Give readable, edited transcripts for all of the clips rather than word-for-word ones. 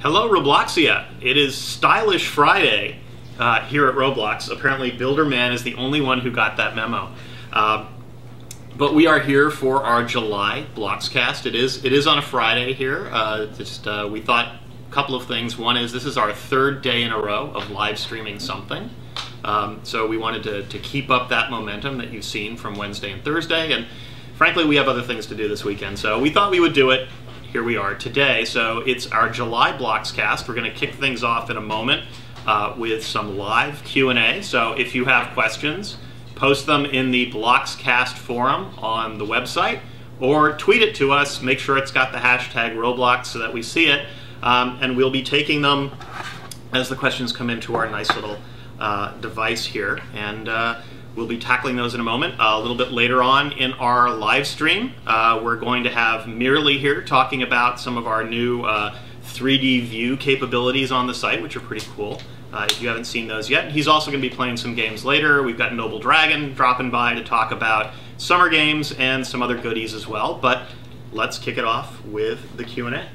Hello, Robloxia. It is Stylish Friday here at Roblox. Apparently, Builderman is the only one who got that memo. But we are here for our July BLOXcast. It is on a Friday here. We thought a couple of things. One is this is our third day in a row of live streaming something. So we wanted to keep up that momentum that you've seen from Wednesday and Thursday. And frankly, we have other things to do this weekend. So we thought we would do it. Here we are today. So it's our July BLOXcast. We're going to kick things off in a moment with some live Q&A. So if you have questions, post them in the BLOXcast forum on the website, or tweet it to us. Make sure it's got the hashtag Roblox so that we see it. And we'll be taking them as the questions come into our nice little device here. And we'll be tackling those in a moment. A little bit later on in our live stream, we're going to have Mirley here talking about some of our new 3D view capabilities on the site, which are pretty cool. If you haven't seen those yet. He's also going to be playing some games later. We've got Noble Dragon dropping by to talk about summer games and some other goodies as well. But let's kick it off with the Q&A.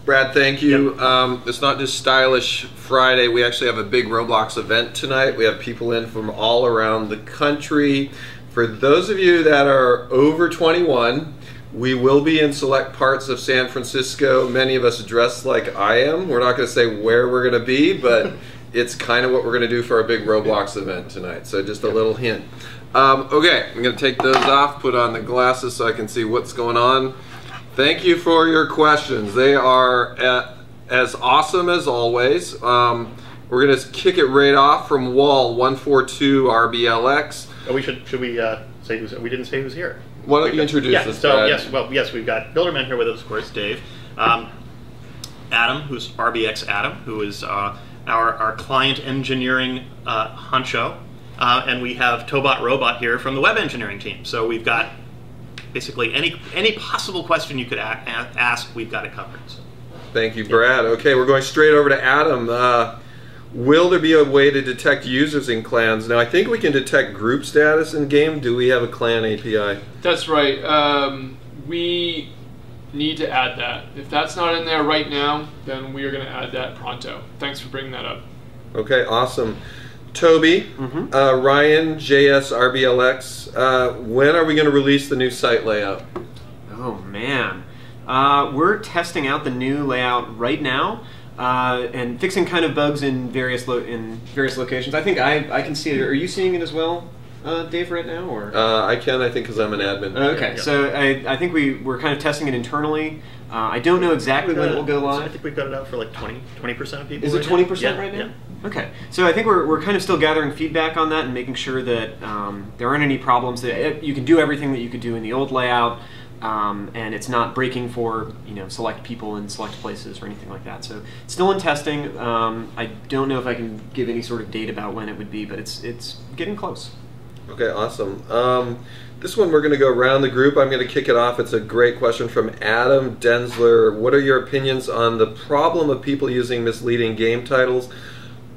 Brad, thank you. Yep. It's not just Stylish Friday. We actually have a big Roblox event tonight. We have people in from all around the country. For those of you that are over 21, we will be in select parts of San Francisco. Many of us dressed like I am. We're not going to say where we're going to be, but it's kind of what we're going to do for our big Roblox event tonight. So just a little hint. Okay, I'm going to take those off, put on the glasses so I can see what's going on. Thank you for your questions. They are as awesome as always. We're going to kick it right off from Wall 142 RBLX. Oh, should we say who's? We didn't say who's here. Why don't you introduce us, Brad? Yes, we've got Builderman here with us, of course, Dave. Adam, who's RBX Adam, who is our client engineering honcho. And we have Tobot Robot here from the web engineering team. So we've got basically any possible question you could ask, we've got it covered. So. Thank you, Brad. Okay, we're going straight over to Adam. Will there be a way to detect users in clans? Now, I think we can detect group status in game. Do we have a clan API? That's right. We need to add that. If that's not in there right now, then we are going to add that pronto. Thanks for bringing that up. Okay, awesome. Toby, Ryan, JSRBLX, when are we going to release the new site layout? Oh man, we're testing out the new layout right now and fixing kind of bugs in various locations. I think I can see it. Are you seeing it as well, Dave, right now? Or I can, I think, because I'm an admin. Okay, so I think we're kind of testing it internally. I don't know exactly when it will go live. So I think we've got it out for like 20% of people. Is it 20% right now? Yeah. Okay, so I think we're kind of still gathering feedback on that and making sure that there aren't any problems. That you can do everything that you could do in the old layout, and it's not breaking for select people in select places or anything like that. So it's still in testing. I don't know if I can give any sort of date about when it would be, but it's getting close. Okay, awesome. This one we're going to go around the group. I'm going to kick it off. It's a great question from Adam Densler. What are your opinions on the problem of people using misleading game titles?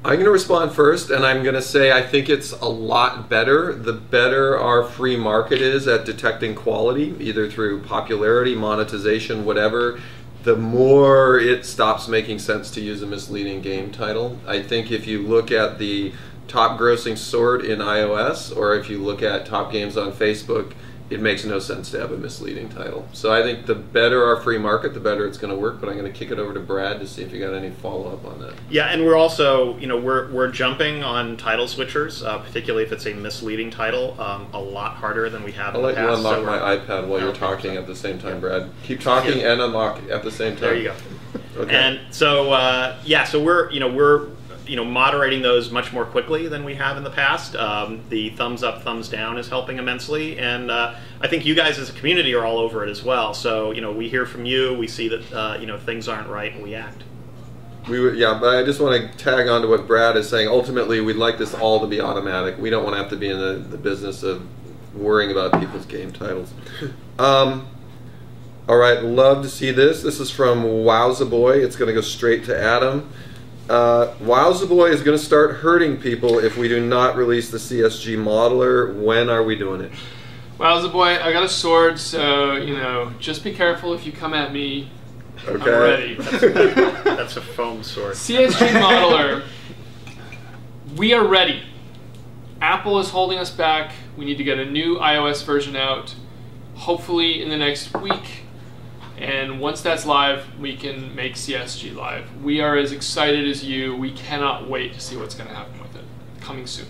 I'm going to respond first, and I'm going to say I think it's a lot better. The better our free market is at detecting quality, either through popularity, monetization, whatever, the more it stops making sense to use a misleading game title. I think if you look at the top grossing sort in iOS, or if you look at top games on Facebook, it makes no sense to have a misleading title. So I think the better our free market, the better it's going to work. But I'm going to kick it over to Brad to see if you got any follow-up on that. Yeah, and we're also, we're jumping on title switchers, particularly if it's a misleading title, a lot harder than we have in the past. I'll let you unlock my iPad while you're talking at the same time, Brad. Keep talking and unlock at the same time. There you go. Okay. And so, so we're moderating those much more quickly than we have in the past. The thumbs up, thumbs down is helping immensely, and I think you guys as a community are all over it as well. So we hear from you, we see that things aren't right, and we act. Yeah, but I just want to tag on to what Brad is saying. Ultimately, we'd like this all to be automatic. We don't want to have to be in the business of worrying about people's game titles. All right, love to see this. This is from Wowzaboy. It's going to go straight to Adam. Wowzaboy is going to start hurting people if we do not release the CSG modeler. When are we doing it? Wowzaboy, I got a sword, so just be careful if you come at me Okay. I'm ready. That's a foam sword. CSG Modeler, we are ready. Apple is holding us back. We need to get a new iOS version out, hopefully in the next week. And once that's live, we can make CSG live. We are as excited as you. We cannot wait to see what's going to happen with it. Coming soon.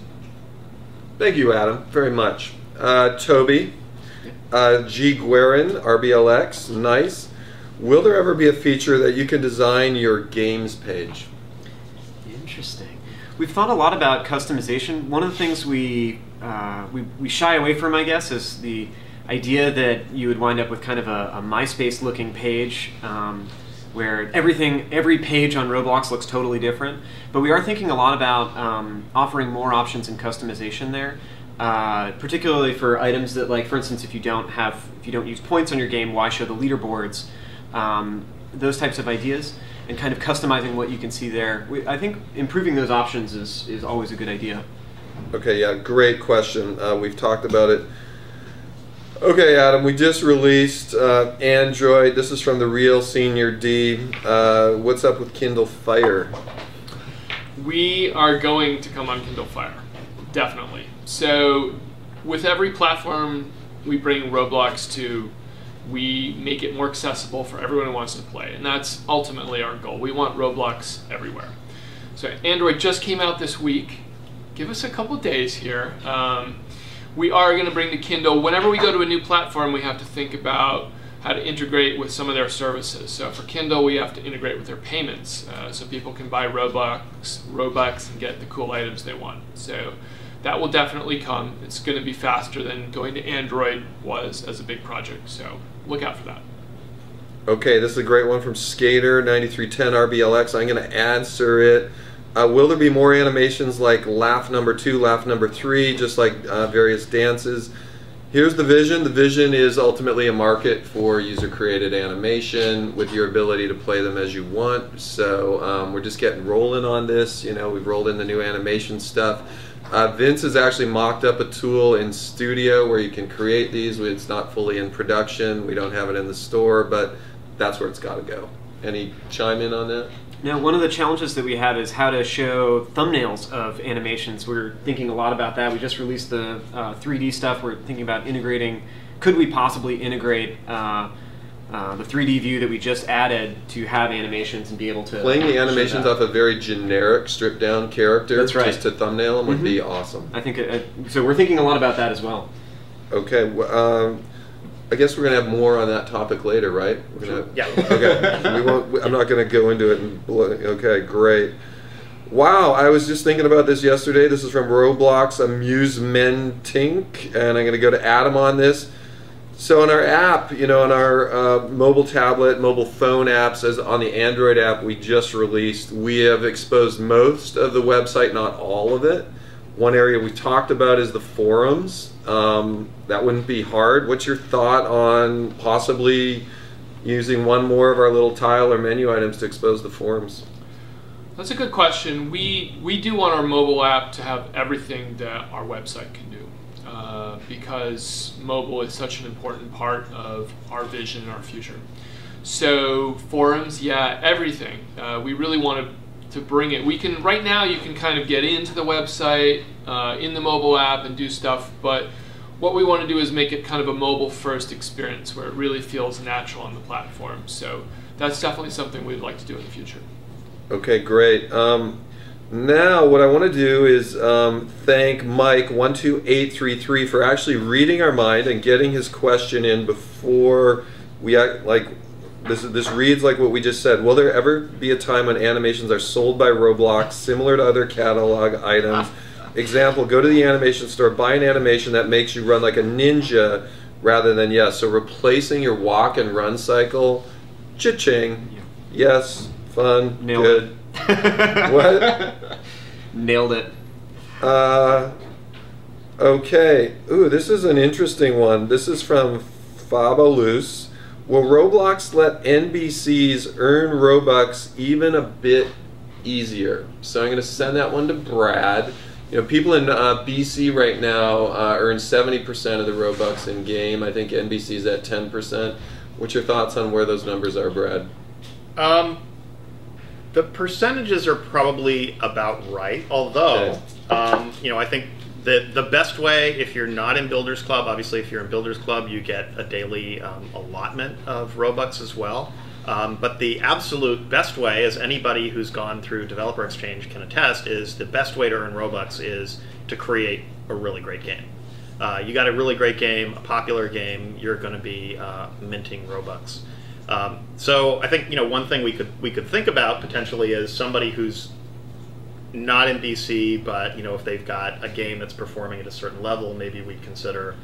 Thank you, Adam, very much. Toby, G. Guerin, RBLX, nice. Will there ever be a feature that you can design your games page? Interesting. We've thought a lot about customization. One of the things we shy away from, I guess, is the idea that you would wind up with kind of a MySpace-looking page where every page on Roblox looks totally different. But we are thinking a lot about offering more options in customization there, particularly for items that, like, for instance, if you don't use points on your game, why show the leaderboards? Those types of ideas. And kind of customizing what you can see there. I think improving those options is always a good idea. Okay, yeah, great question. We've talked about it. Okay, Adam, we just released Android. This is from the real Senior D. What's up with Kindle Fire? We are going to come on Kindle Fire, definitely. So with every platform we bring Roblox to, we make it more accessible for everyone who wants to play, and that's ultimately our goal. We want Roblox everywhere. So Android just came out this week. Give us a couple days here. We are going to bring the Kindle. Whenever we go to a new platform, we have to think about how to integrate with some of their services. So for Kindle, we have to integrate with their payments, so people can buy Robux and get the cool items they want. So that will definitely come. It's going to be faster than going to Android was as a big project. So look out for that. Okay, this is a great one from Skater 9310 RBLX. I'm going to answer it. Will there be more animations like laugh number 2, laugh number 3, just like various dances? Here's the vision. The vision is ultimately a market for user-created animation with your ability to play them as you want. So we're just getting rolling on this. You know, we've rolled in the new animation stuff. Vince has actually mocked up a tool in Studio where you can create these. It's not fully in production. We don't have it in the store, but that's where it's got to go. Any chime in on that? Now, one of the challenges that we have is how to show thumbnails of animations. We're thinking a lot about that. We just released the 3D stuff. We're thinking about integrating, could we possibly integrate the 3D view that we just added to have animations and be able to playing the animations off a very generic stripped down character. That's right. Just to thumbnail them would be awesome. I think so. We're thinking a lot about that as well. Okay, I guess we're gonna have more on that topic later, right? Yeah. Okay. We won't. I'm not gonna go into it. Okay, great. Wow, I was just thinking about this yesterday. This is from Roblox Amusementink, and I'm gonna go to Adam on this. So in our app, you know, in our mobile tablet, mobile phone apps, as on the Android app we just released, we have exposed most of the website, not all of it. One area we talked about is the forums. That wouldn't be hard. What's your thought on possibly using one more of our little tile or menu items to expose the forums? That's a good question. We do want our mobile app to have everything that our website can do, because mobile is such an important part of our vision and our future. So forums, yeah, everything. We really want to bring it. We can, right now you can kind of get into the website in the mobile app and do stuff, but what we want to do is make it kind of a mobile first experience where it really feels natural on the platform. So that's definitely something we'd like to do in the future. Okay, great. Now what I want to do is thank Mike12833 for actually reading our mind and getting his question in before we act like this reads like what we just said. Will there ever be a time when animations are sold by Roblox similar to other catalog items? Example, go to the animation store, buy an animation that makes you run like a ninja rather than, yes, so replacing your walk and run cycle. Cha-ching. Yes, fun, Nailed good. it. What? Nailed it. Okay. Ooh, this is an interesting one. This is from Fabolous. Will Roblox let NBCs earn Robux even a bit easier? So I'm going to send that one to Brad. You know, people in BC right now earn 70% of the Robux in game. I think NBC's at 10%. What's your thoughts on where those numbers are, Brad? The percentages are probably about right, although I think the best way, if you're not in Builders Club, obviously if you're in Builders Club you get a daily allotment of Robux as well. But the absolute best way, as anybody who's gone through Developer Exchange can attest, is the best way to earn Robux is to create a really great game. You got a really great game, a popular game, you're going to be minting Robux. So I think one thing we could think about potentially is somebody who's not in BC, but if they've got a game that's performing at a certain level, maybe we'd consider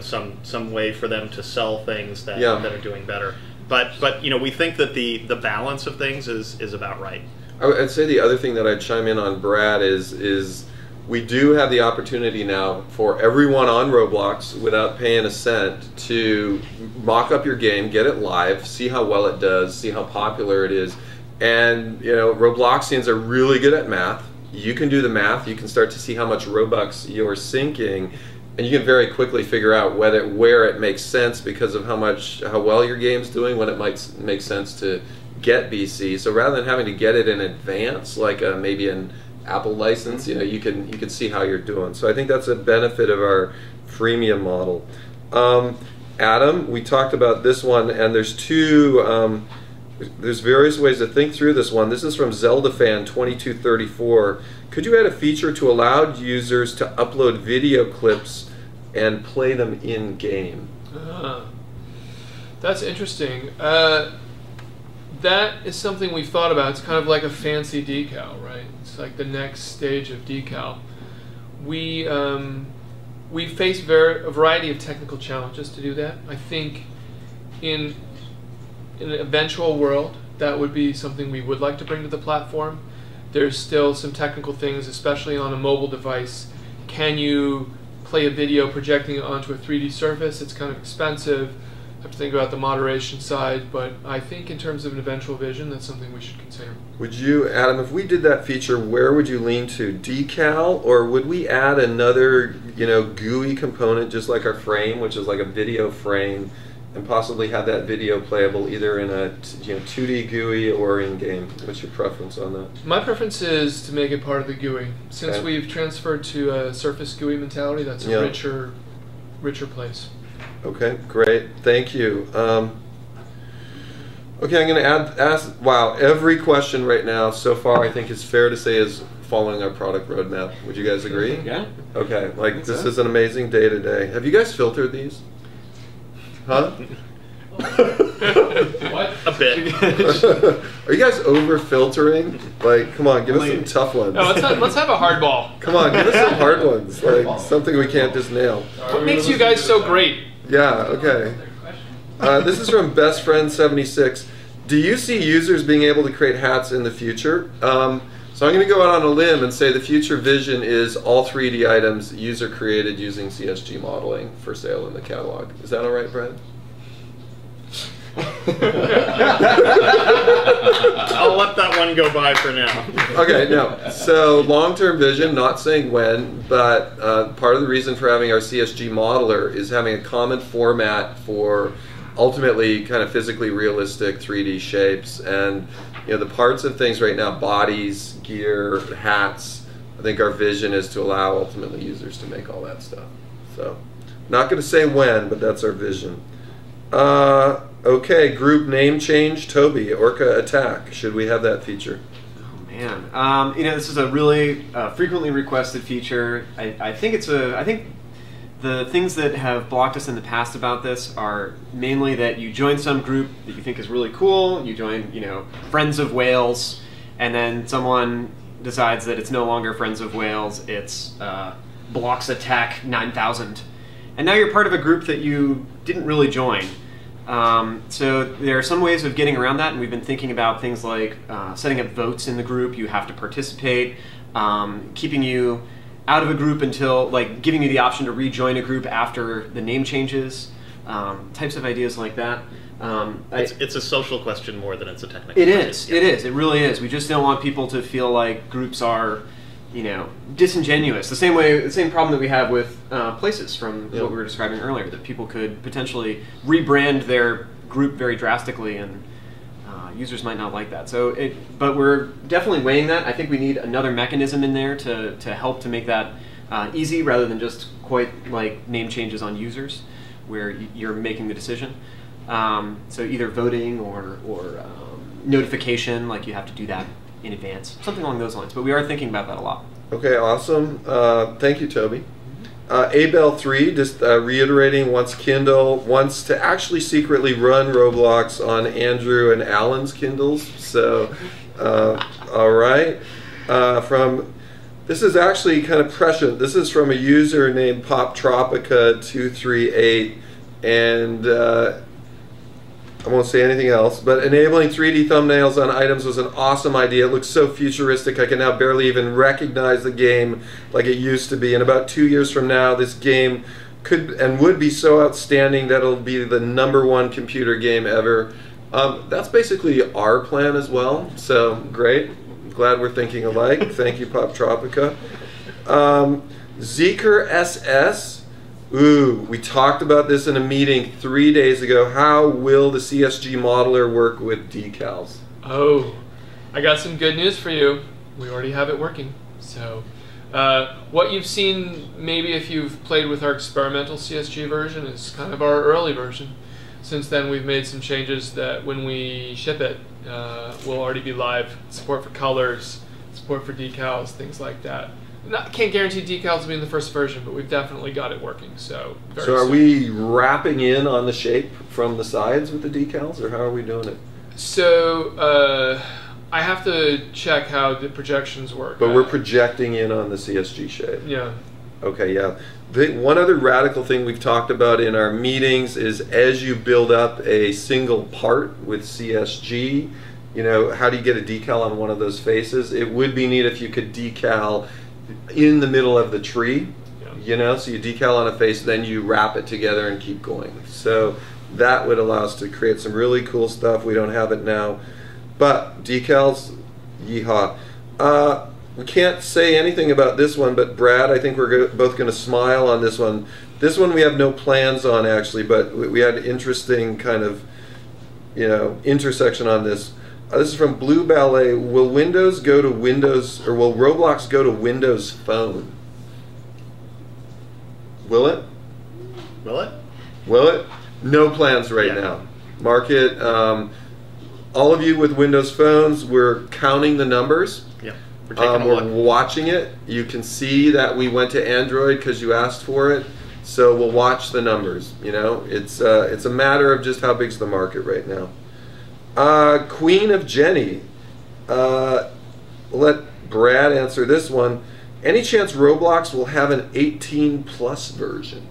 some way for them to sell things that are doing better. But we think that the balance of things is about right. I'd say the other thing that I'd chime in on, Brad, is we do have the opportunity now for everyone on Roblox, without paying a cent, to mock up your game, get it live, see how well it does, see how popular it is. And Robloxians are really good at math. You can do the math, you can start to see how much Robux you're sinking, and you can very quickly figure out where it makes sense because of how well your game's doing, when it might make sense to get BC. So rather than having to get it in advance, like maybe an Apple license, you can see how you're doing. So I think that's a benefit of our freemium model. Adam, we talked about this one, and there's there's various ways to think through this one. This is from ZeldaFan2234. Could you add a feature to allow users to upload video clips and play them in game? That's interesting. That is something we've thought about. It's kind of like a fancy decal, right? It's like the next stage of decal. We face a variety of technical challenges to do that. I think in an eventual world, that would be something we would like to bring to the platform. There's still some technical things, especially on a mobile device. Can you play a video projecting it onto a 3D surface? It's kind of expensive. Have to think about the moderation side, but I think in terms of an eventual vision, that's something we should consider. Would you, Adam, if we did that feature, where would you lean to? Decal, or would we add another, GUI component, just like our frame, which is like a video frame, and possibly have that video playable either in a 2D GUI or in game? What's your preference on that? My preference is to make it part of the GUI. Since we've transferred to a surface GUI mentality, that's a richer place. Okay, great. Thank you. Okay, I'm going to ask, wow, every question right now so far I think is fair to say is following our product roadmap. Would you guys agree? Yeah. Okay, this is an amazing day today. Have you guys filtered these? Huh? What? A bit. Are you guys over filtering? Like, come on, give us some tough ones. No, let's have a hard ball. Come on, give us some hard ones. Like something we can't just nail. What makes you guys so great? Yeah, okay. This is from Best Friend 76. Do you see users being able to create hats in the future? So I'm going to go out on a limb and say the future vision is all 3D items user created using CSG modeling for sale in the catalog. Is that all right, Brad? I'll let that one go by for now. Okay, no. So long-term vision, not saying when, but part of the reason for having our CSG modeler is having a common format for ultimately kind of physically realistic 3D shapes. And the parts of things right now, bodies, gear, hats, I think our vision is to allow ultimately users to make all that stuff. So not going to say when, but that's our vision. Okay, group name change, Toby, Orca Attack. Should we have that feature? Oh man, this is a really frequently requested feature. I think the things that have blocked us in the past about this are mainly that you join some group that you think is really cool, you join, Friends of Whales, and then someone decides that it's no longer Friends of Whales, it's Blocks Attack 9000. And now you're part of a group that you didn't really join. So there are some ways of getting around that, and we've been thinking about things like setting up votes in the group. You have to participate, keeping you out of a group until, giving you the option to rejoin a group after the name changes, types of ideas like that. It's a social question more than it's a technical question. It is. It really is. We just don't want people to feel like groups are, disingenuous. The same problem that we have with places from what we were describing earlier, that people could potentially rebrand their group very drastically, and users might not like that. So, but we're definitely weighing that. I think we need another mechanism in there to help to make that easy, rather than just quite like name changes on users, where you're making the decision. So either voting or notification, like you have to do that in advance, something along those lines. But we are thinking about that a lot. Okay, awesome. Thank you, Toby. Abel3, just reiterating, wants Kindle, wants to actually secretly run Roblox on Andrew and Alan's Kindles. So, all right. This is actually kind of prescient. This is from a user named PopTropica238, and I won't say anything else, but enabling 3D thumbnails on items was an awesome idea. It looks so futuristic, I can now barely even recognize the game like it used to be. And about 2 years from now, this game could and would be so outstanding that it'll be the #1 computer game ever. That's basically our plan as well, so great. Glad we're thinking alike. Thank you, PopTropica. Zeker SS. Ooh, we talked about this in a meeting 3 days ago. How will the CSG modeler work with decals? Oh, I got some good news for you. We already have it working. So, what you've seen, maybe if you've played with our experimental CSG version, is kind of our early version. Since then, we've made some changes that when we ship it, will already be live. Support for colors, support for decals, things like that. Can't guarantee decals will be in the first version, but we've definitely got it working. So are we wrapping in on the shape from the sides with the decals, or how are we doing it? So I have to check how the projections work. But we're projecting in on the CSG shape. Yeah. Okay, yeah. One other radical thing we've talked about in our meetings is, as you build up a single part with CSG, you know, how do you get a decal on one of those faces? It would be neat if you could decal in the middle of the tree, you know, so you decal on a face, then you wrap it together and keep going. So that would allow us to create some really cool stuff. We don't have it now, but decals, yeehaw. We can't say anything about this one, but Brad, I think we're both going to smile on this one. This one we have no plans on, actually, but we had interesting kind of, you know, intersection on this. This is from Blue Ballet. Will Windows go to Windows, or will Roblox go to Windows Phone? Will it? Will it? Will it? No plans right now. Mark it. All of you with Windows phones, we're counting the numbers. Yeah. We're taking a look. We're watching it. You can see that we went to Android because you asked for it. So we'll watch the numbers. You know, it's a matter of just how big's the market right now. Queen of Jenny. Let Brad answer this one. Any chance Roblox will have an 18+ version?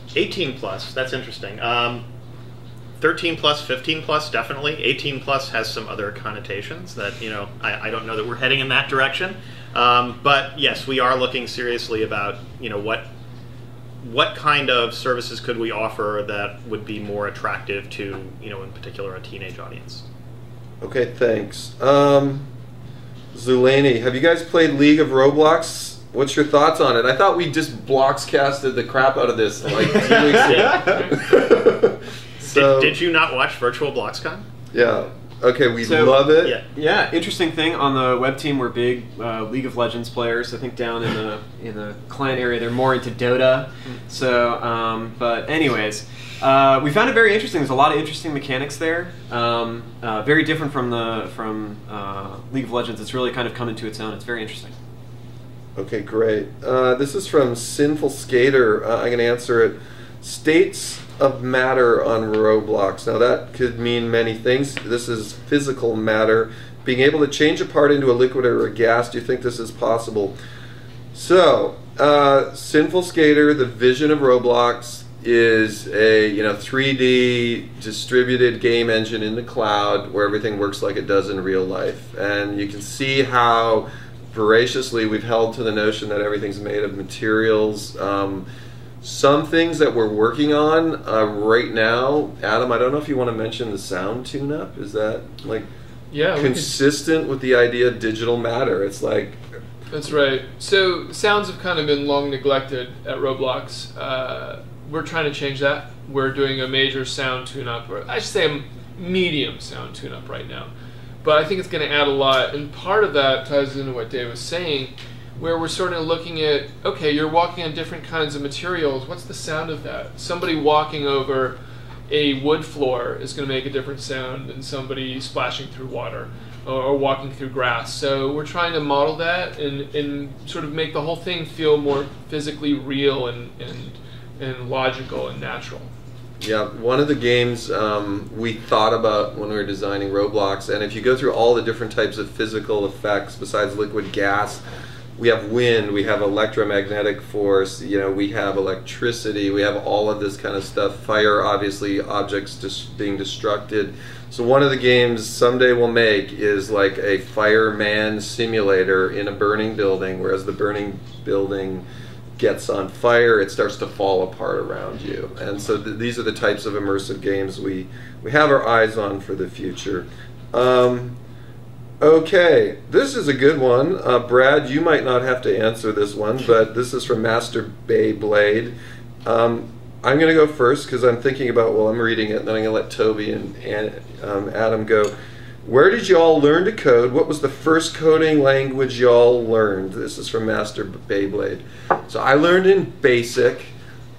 18+, that's interesting. 13+, 15+, definitely. 18+ has some other connotations that, you know, I don't know that we're heading in that direction. But yes, we are looking seriously about, you know, what kind of services could we offer that would be more attractive to, you know, in particular, a teenage audience. Okay, thanks. Zulani, have you guys played League of Roblox? What's your thoughts on it? I thought we just BLOXcasted the crap out of this like 2 weeks ago. So, did you not watch Virtual BLOXcon? Yeah. Okay, we love it. Yeah. Yeah, interesting thing, on the web team, we're big League of Legends players. I think down in the clan area, they're more into Dota. So, but anyways, we found it very interesting. There's a lot of interesting mechanics there. Very different from League of Legends. It's really kind of come into its own. It's very interesting. Okay, great. This is from Sinful Skater. I'm going to answer it. States of matter on Roblox. Now that could mean many things. This is physical matter. Being able to change a part into a liquid or a gas. Do you think this is possible? So, Sinful Skater, the vision of Roblox is a 3D distributed game engine in the cloud where everything works like it does in real life. And you can see how voraciously we've held to the notion that everything's made of materials. Some things that we're working on right now, Adam, I don't know if you want to mention the sound tune-up. Is that like consistent with the idea of digital matter? It's like... That's right. So sounds have kind of been long neglected at Roblox. We're trying to change that. we're doing a major sound tune-up, or I should say a medium sound tune-up right now. But I think it's going to add a lot, and part of that ties into what Dave was saying, where we're sort of looking at, okay, you're walking on different kinds of materials. What's the sound of that? Somebody walking over a wood floor is going to make a different sound than somebody splashing through water or walking through grass. So we're trying to model that and sort of make the whole thing feel more physically real and logical and natural. Yeah, one of the games we thought about when we were designing Roblox, and if you go through all the different types of physical effects besides liquid gas, we have wind, we have electromagnetic force, you know, we have electricity, we have all of this kind of stuff. Fire, obviously, objects just being destructed. So one of the games someday we'll make is like a fireman simulator in a burning building, whereas the burning building gets on fire, it starts to fall apart around you. And so these are the types of immersive games we have our eyes on for the future. Okay, this is a good one. Brad, you might not have to answer this one, but this is from Master Beyblade. I'm going to go first because I'm thinking about, well, I'm reading it, and then I'm going to let Toby and Adam go. Where did y'all learn to code? What was the first coding language y'all learned? This is from Master Beyblade. So I learned in BASIC.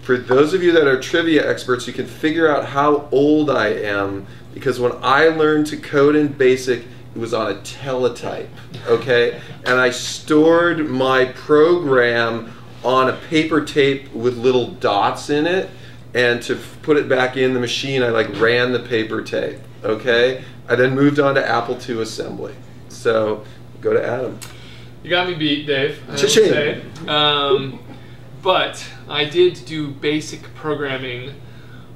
For those of you that are trivia experts, you can figure out how old I am, because when I learned to code in BASIC, it was on a teletype, okay? And I stored my program on a paper tape with little dots in it, and to put it back in the machine, I like ran the paper tape, okay? I then moved on to Apple II assembly. So, go to Adam. You got me beat, Dave. I Cha-ching. would say. But I did do basic programming.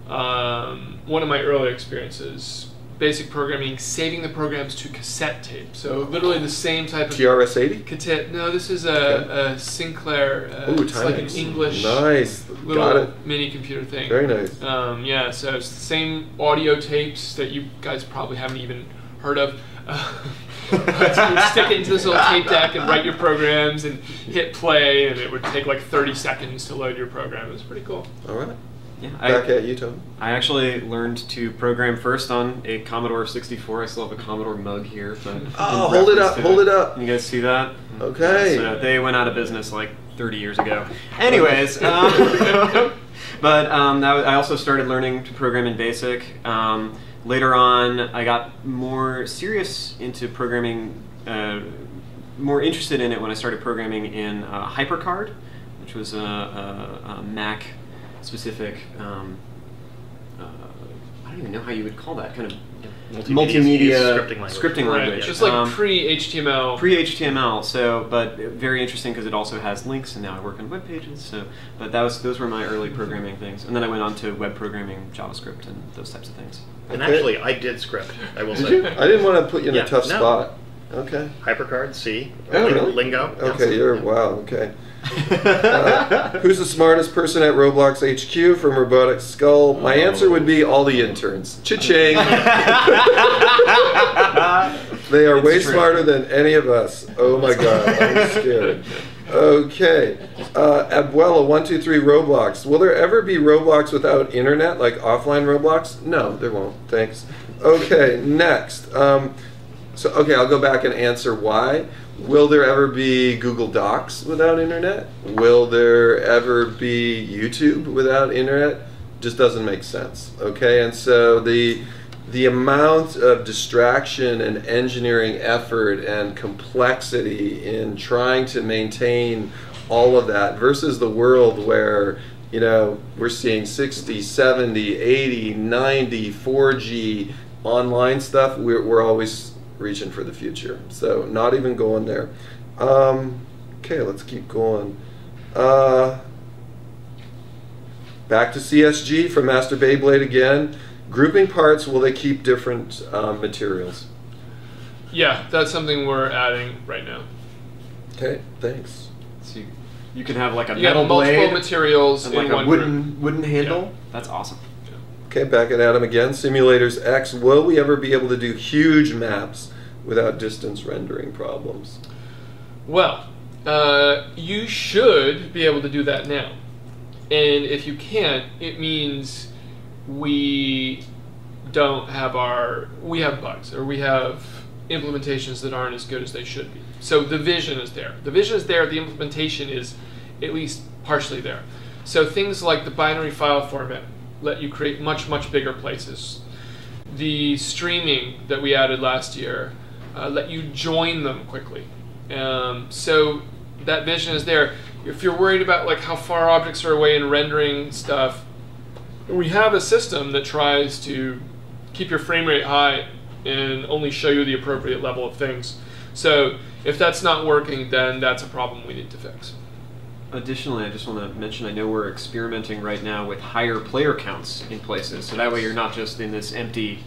One of my early experiences, basic programming, saving the programs to cassette tape. So literally the same type of TRS-80? cassette. No, this is a Sinclair. It's like an English little mini computer thing. Very nice. Yeah, so it's the same audio tapes that you guys probably haven't even heard of. But you would stick it into this little tape deck and write your programs and hit play, and it would take like 30 seconds to load your program. It was pretty cool. All right. Yeah, Back at you, Tom. I actually learned to program first on a Commodore 64. I still have a Commodore mug here. But Oh, hold it up, hold it up. You guys see that? Okay. So they went out of business like 30 years ago. Anyways, but I also started learning to program in BASIC. Later on, I got more serious into programming, more interested in it when I started programming in HyperCard, which was a Mac specific, I don't even know how you would call that, kind of multimedia scripting language. Just like pre-HTML. Pre-HTML, so, but very interesting because it also has links, and now I work on web pages. So, but those were my early programming things, and then I went on to web programming, JavaScript, and those types of things. And actually, I did script, I will say. I didn't want to put you in a tough spot. Okay. HyperCard, C, Okay. Lingo. Okay, wow, okay. Who's the smartest person at Roblox HQ from Robotic Skull? My answer would be all the interns. Cha-ching! They are way smarter than any of us. Oh my god, I'm scared. Okay. Abuela123 Roblox. Will there ever be Roblox without internet, like offline Roblox? No, there won't. Thanks. Okay, next. Okay, I'll go back and answer why. Will there ever be Google Docs without internet? Will there ever be YouTube without internet? Just doesn't make sense. Okay, and so the amount of distraction and engineering effort and complexity in trying to maintain all of that versus the world where, you know, we're seeing 60, 70, 80, 90, 4G online stuff, we're always reaching for the future. So not even going there. Okay, let's keep going. Back to CSG from Master Beyblade again. Grouping parts, will they keep different materials? Yeah, that's something we're adding right now. Okay, thanks. So you can have like a You metal have multiple blade materials and in like a one group. wooden handle. Yeah. That's awesome. Okay, back at Adam again. Simulators X, will we ever be able to do huge maps without distance rendering problems? Well, you should be able to do that now. And if you can't, it means we don't have we have bugs, or we have implementations that aren't as good as they should be. So the vision is there. The vision is there, the implementation is at least partially there. So things like the binary file format let you create much, much bigger places. The streaming that we added last year let you join them quickly. So that vision is there. If you're worried about like how far objects are away and rendering stuff, we have a system that tries to keep your frame rate high and only show you the appropriate level of things. So if that's not working, then that's a problem we need to fix. Additionally, I just want to mention, I know we're experimenting right now with higher player counts in places, so that way you're not just in this empty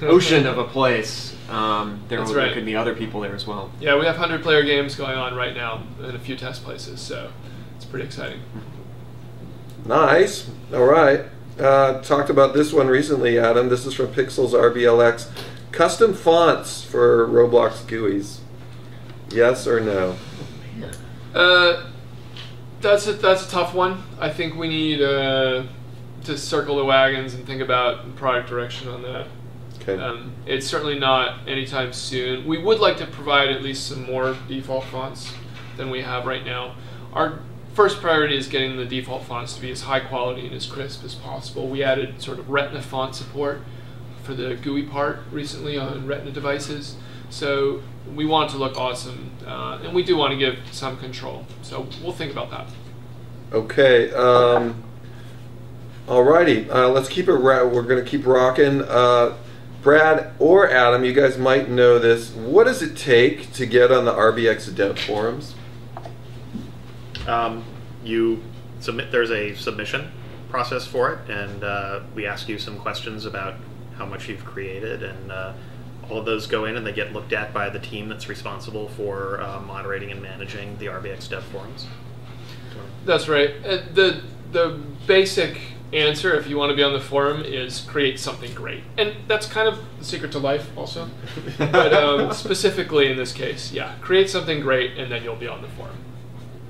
ocean of a place. There could be other people there as well. Yeah, we have 100-player games going on right now in a few test places, so it's pretty exciting. Nice. All right. Talked about this one recently, Adam. This is from Pixels RBLX. Custom fonts for Roblox GUIs. Yes or no? That's a tough one. I think we need to circle the wagons and think about product direction on that. Okay. It's certainly not anytime soon. We would like to provide at least some more default fonts than we have right now. Our first priority is getting the default fonts to be as high quality and as crisp as possible. We added sort of Retina font support for the GUI part recently on Retina devices. So we want it to look awesome, and we do want to give some control. So we'll think about that. Okay. Alrighty. Let's keep it. We're going to keep rocking. Brad or Adam, you guys might know this. What does it take to get on the RBX Dev forums? You submit. There's a submission process for it, and we ask you some questions about how much you've created, and all of those go in and they get looked at by the team that's responsible for moderating and managing the RBX Dev forums. That's right. The basic answer, if you want to be on the forum, is create something great. And that's kind of the secret to life also. But specifically in this case, yeah, create something great and then you'll be on the forum.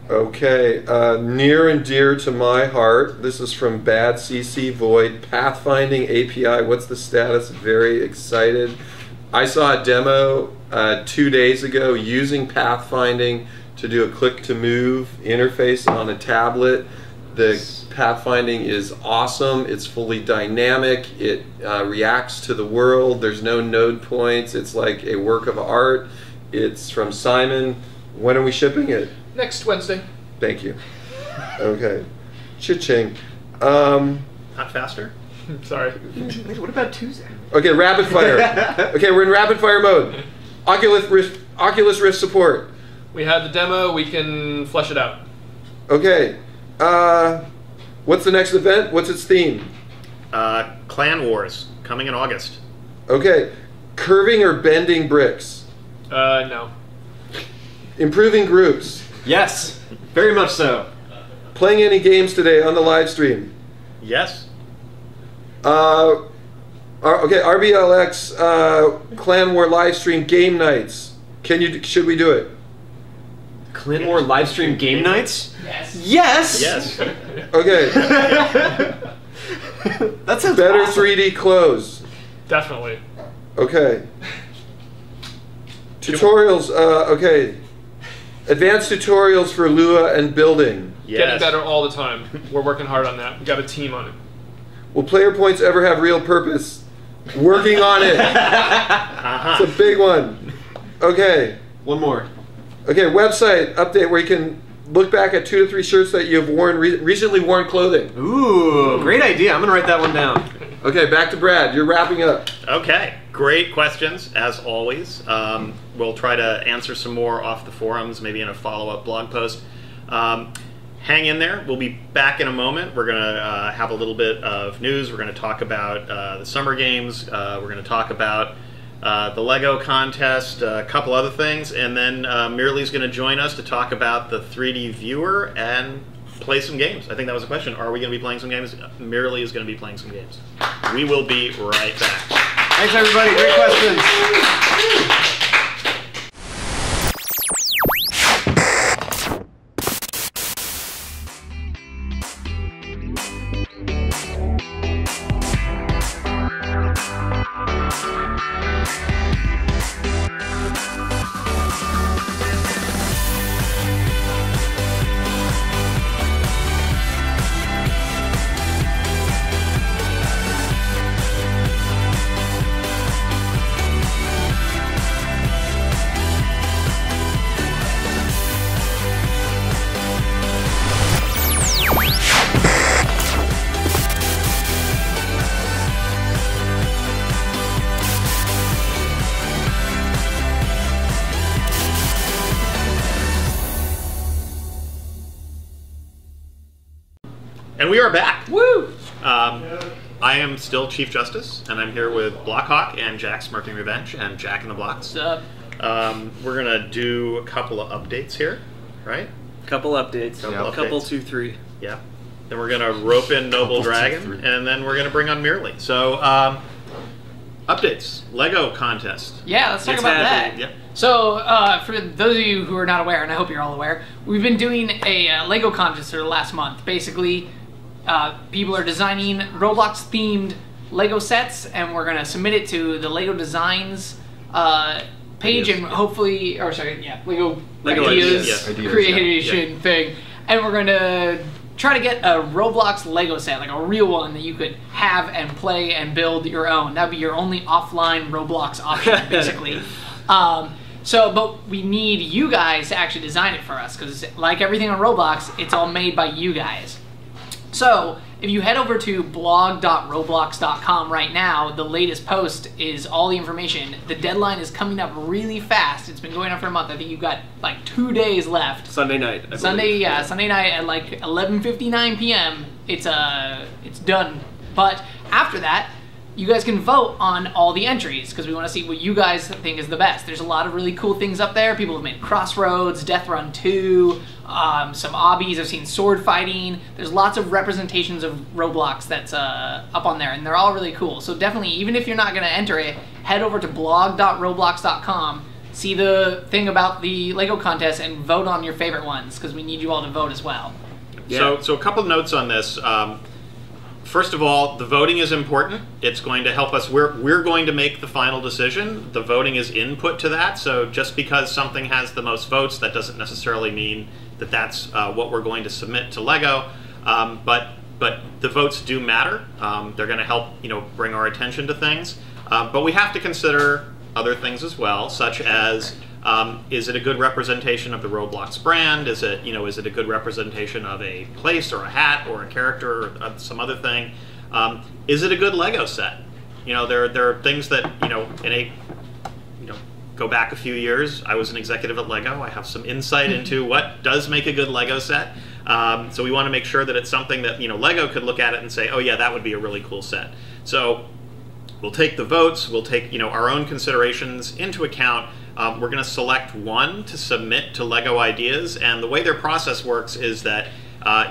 Okay, near and dear to my heart, this is from Bad CC Void, Pathfinding API, what's the status? Very excited. I saw a demo 2 days ago using Pathfinding to do a click-to-move interface on a tablet. The pathfinding is awesome. It's fully dynamic. It reacts to the world. There's no node points. It's like a work of art. It's from Simon. When are we shipping it? Next Wednesday. Thank you. Okay. Cha-ching. Not faster? Sorry. Wait, what about Tuesday? Okay, rapid fire. Okay, we're in rapid fire mode. Oculus Rift support. We had the demo. We can flesh it out. Okay. What's the next event? What's its theme? Clan Wars, coming in August. Okay. Curving or bending bricks? No. Improving groups? Yes, very much so. Playing any games today on the live stream? Yes. Okay, RBLX Clan War live stream game nights. Should we do it? Clan War live stream game nights? Yes. Yes. Yes. Okay. That sounds Better awesome. 3D clothes. Definitely. Okay. Tutorials. Okay. Advanced tutorials for Lua and building. Yes. Getting better all the time. We're working hard on that. We've got a team on it. Will player points ever have real purpose? Working on it. It's a big one. Okay. One more. Okay, website update where you can look back at 2 to 3 shirts that you've worn, recently worn clothing. Ooh, great idea. I'm going to write that one down. Okay, back to Brad. You're wrapping up. Okay, great questions, as always. We'll try to answer some more off the forums, maybe in a follow-up blog post. Hang in there. We'll be back in a moment. We're going to have a little bit of news. We're going to talk about the summer games. We're going to talk about the Lego contest, a couple other things, and then Mirli's going to join us to talk about the 3D viewer and play some games. I think that was a question. Are we going to be playing some games? Mirli is going to be playing some games. We will be right back. Thanks, everybody. Great questions. And we are back. Woo! I am still Chief Justice, and I'm here with Blockhawk and Jack Smirking Revenge and Jack in the Blocks. What's up? We're gonna do a couple of updates here, right? Couple updates. Couple updates. 2, 3. Yeah. Then we're gonna rope in Noble Dragon, and then we're gonna bring on Merely. So, updates. Lego contest. Yeah, let's talk It's about happening. that. Yep. So, for those of you who are not aware, and I hope you're all aware, we've been doing a Lego contest for the last month. Basically, people are designing Roblox-themed Lego sets, and we're going to submit it to the Lego Designs page, and hopefully, Lego Ideas Ideas, creation thing. And we're going to try to get a Roblox Lego set, like a real one that you could have and play and build your own. That'd be your only offline Roblox option, basically. But we need you guys to actually design it for us, because like everything on Roblox, it's all made by you guys. So if you head over to blog.roblox.com right now, the latest post is all the information. The deadline is coming up really fast. It's been going on for a month. I think you've got like 2 days left. Sunday night. I Sunday believe. night at like 11:59 p.m. It's done. But after that, you guys can vote on all the entries, because we want to see what you guys think is the best. There's a lot of really cool things up there. People have made Crossroads, Death Run 2, some obbies. I've seen sword fighting. There's lots of representations of Roblox that's up on there, and they're all really cool. So definitely, even if you're not going to enter it, head over to blog.roblox.com, see the thing about the Lego contest, and vote on your favorite ones, because we need you all to vote as well. Yeah. So a couple of notes on this. First of all, the voting is important. It's going to help us. We're going to make the final decision. The voting is input to that. So just because something has the most votes, that doesn't necessarily mean that that's what we're going to submit to Lego. But the votes do matter. They're going to help, bring our attention to things. But we have to consider other things as well, such as is it a good representation of the Roblox brand? Is it, is it a good representation of a place or a hat or a character or some other thing? Is it a good Lego set? There are things that, go back a few years. I was an executive at Lego. I have some insight into what does make a good Lego set. So we want to make sure that it's something that, Lego could look at it and say, oh yeah, that would be a really cool set. So we'll take the votes, we'll take, our own considerations into account. We're going to select one to submit to Lego Ideas, and the way their process works is that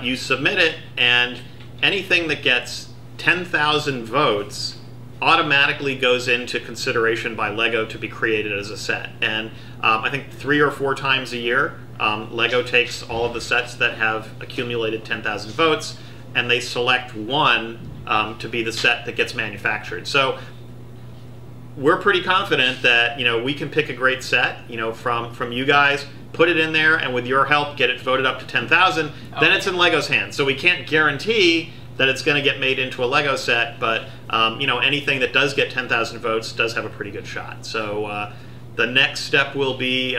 you submit it, and anything that gets 10,000 votes automatically goes into consideration by Lego to be created as a set. And I think 3 or 4 times a year, Lego takes all of the sets that have accumulated 10,000 votes, and they select one to be the set that gets manufactured. So we're pretty confident that we can pick a great set from you guys, put it in there, and with your help get it voted up to 10,000. Then it's in Lego's hands. So we can't guarantee that it's going to get made into a Lego set, but anything that does get 10,000 votes does have a pretty good shot. So the next step will be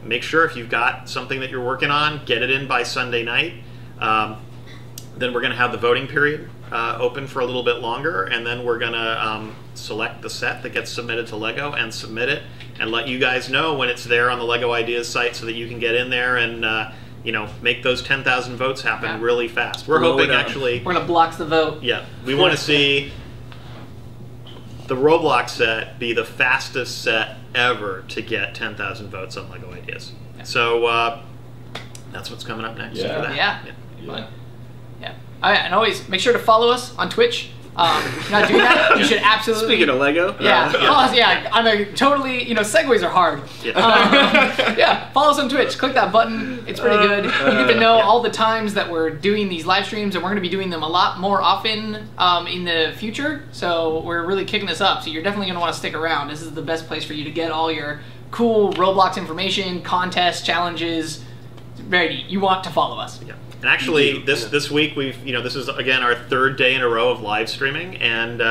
make sure if you've got something that you're working on, get it in by Sunday night. Then we're going to have the voting period open for a little bit longer, and then we're going to select the set that gets submitted to Lego and submit it, and let you guys know when it's there on the Lego Ideas site, so that you can get in there and make those 10,000 votes happen really fast. We're hoping actually We're gonna block the vote. Yeah, we want to see the Roblox set be the fastest set ever to get 10,000 votes on Lego Ideas. So that's what's coming up next. Yeah. For that. Yeah. And always make sure to follow us on Twitch. If you're not doing that, you should absolutely. Speaking of Lego. Follow us, I'm a totally, segues are hard. Follow us on Twitch. Click that button. It's pretty good. You get to know all the times that we're doing these live streams, and we're going to be doing them a lot more often in the future. So we're really kicking this up. So you're definitely going to want to stick around. This is the best place for you to get all your cool Roblox information, contests, challenges. Ready. You want to follow us. Yeah. And actually, this week we've this is again our 3rd day in a row of live streaming, and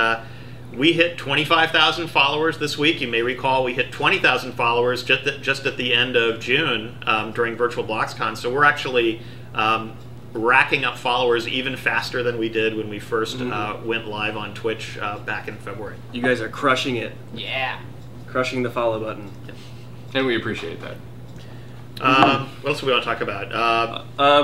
we hit 25,000 followers this week. You may recall we hit 20,000 followers just at the end of June during Virtual BLOXcon. So we're actually racking up followers even faster than we did when we first went live on Twitch back in February. You guys are crushing it. Yeah. Crushing the follow button. And we appreciate that. What else do we want to talk about?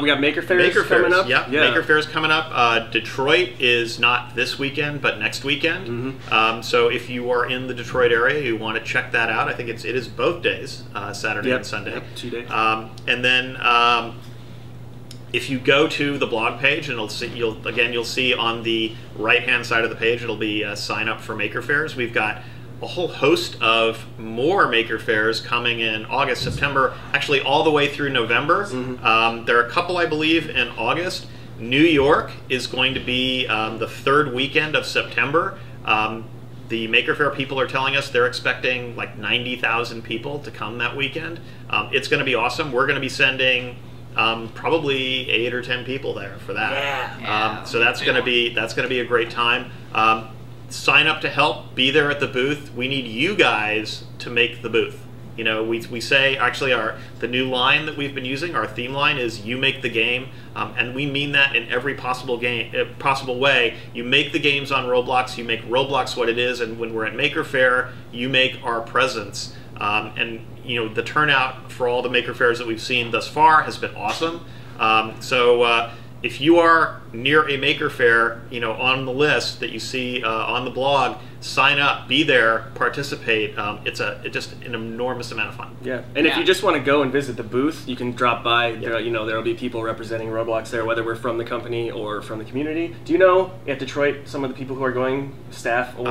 We got Maker Fairs coming up. Yeah, Maker Fairs coming up. Detroit is not this weekend, but next weekend. So if you are in the Detroit area, you want to check that out. I think it is both days, Saturday and Sunday. Yep, 2 days. And then if you go to the blog page, and you'll see on the right-hand side of the page, it'll be sign up for Maker Fairs. We've got a whole host of more Maker Fairs coming in August, September, actually all the way through November. There are a couple, I believe, in August. New York is going to be the third weekend of September. The Maker Faire people are telling us they're expecting like 90,000 people to come that weekend. It's going to be awesome. We're going to be sending probably 8 or 10 people there for that. So that's going to be a great time. Sign up to help. Be there at the booth. We need you guys to make the booth. You know, we say actually the new line that we've been using, our theme line is "You make the game," and we mean that in every possible way. You make the games on Roblox. You make Roblox what it is, and when we're at Maker Faire, you make our presence. And you know, the turnout for all the Maker Fairs that we've seen thus far has been awesome. So if you are near a Maker Faire, you know, on the list that you see on the blog, sign up, be there, participate. It's just an enormous amount of fun. Yeah, and if you just want to go and visit the booth, you can drop by. There'll be people representing Roblox there, whether we're from the company or from the community. Do you know at Detroit some of the people who are going, staff or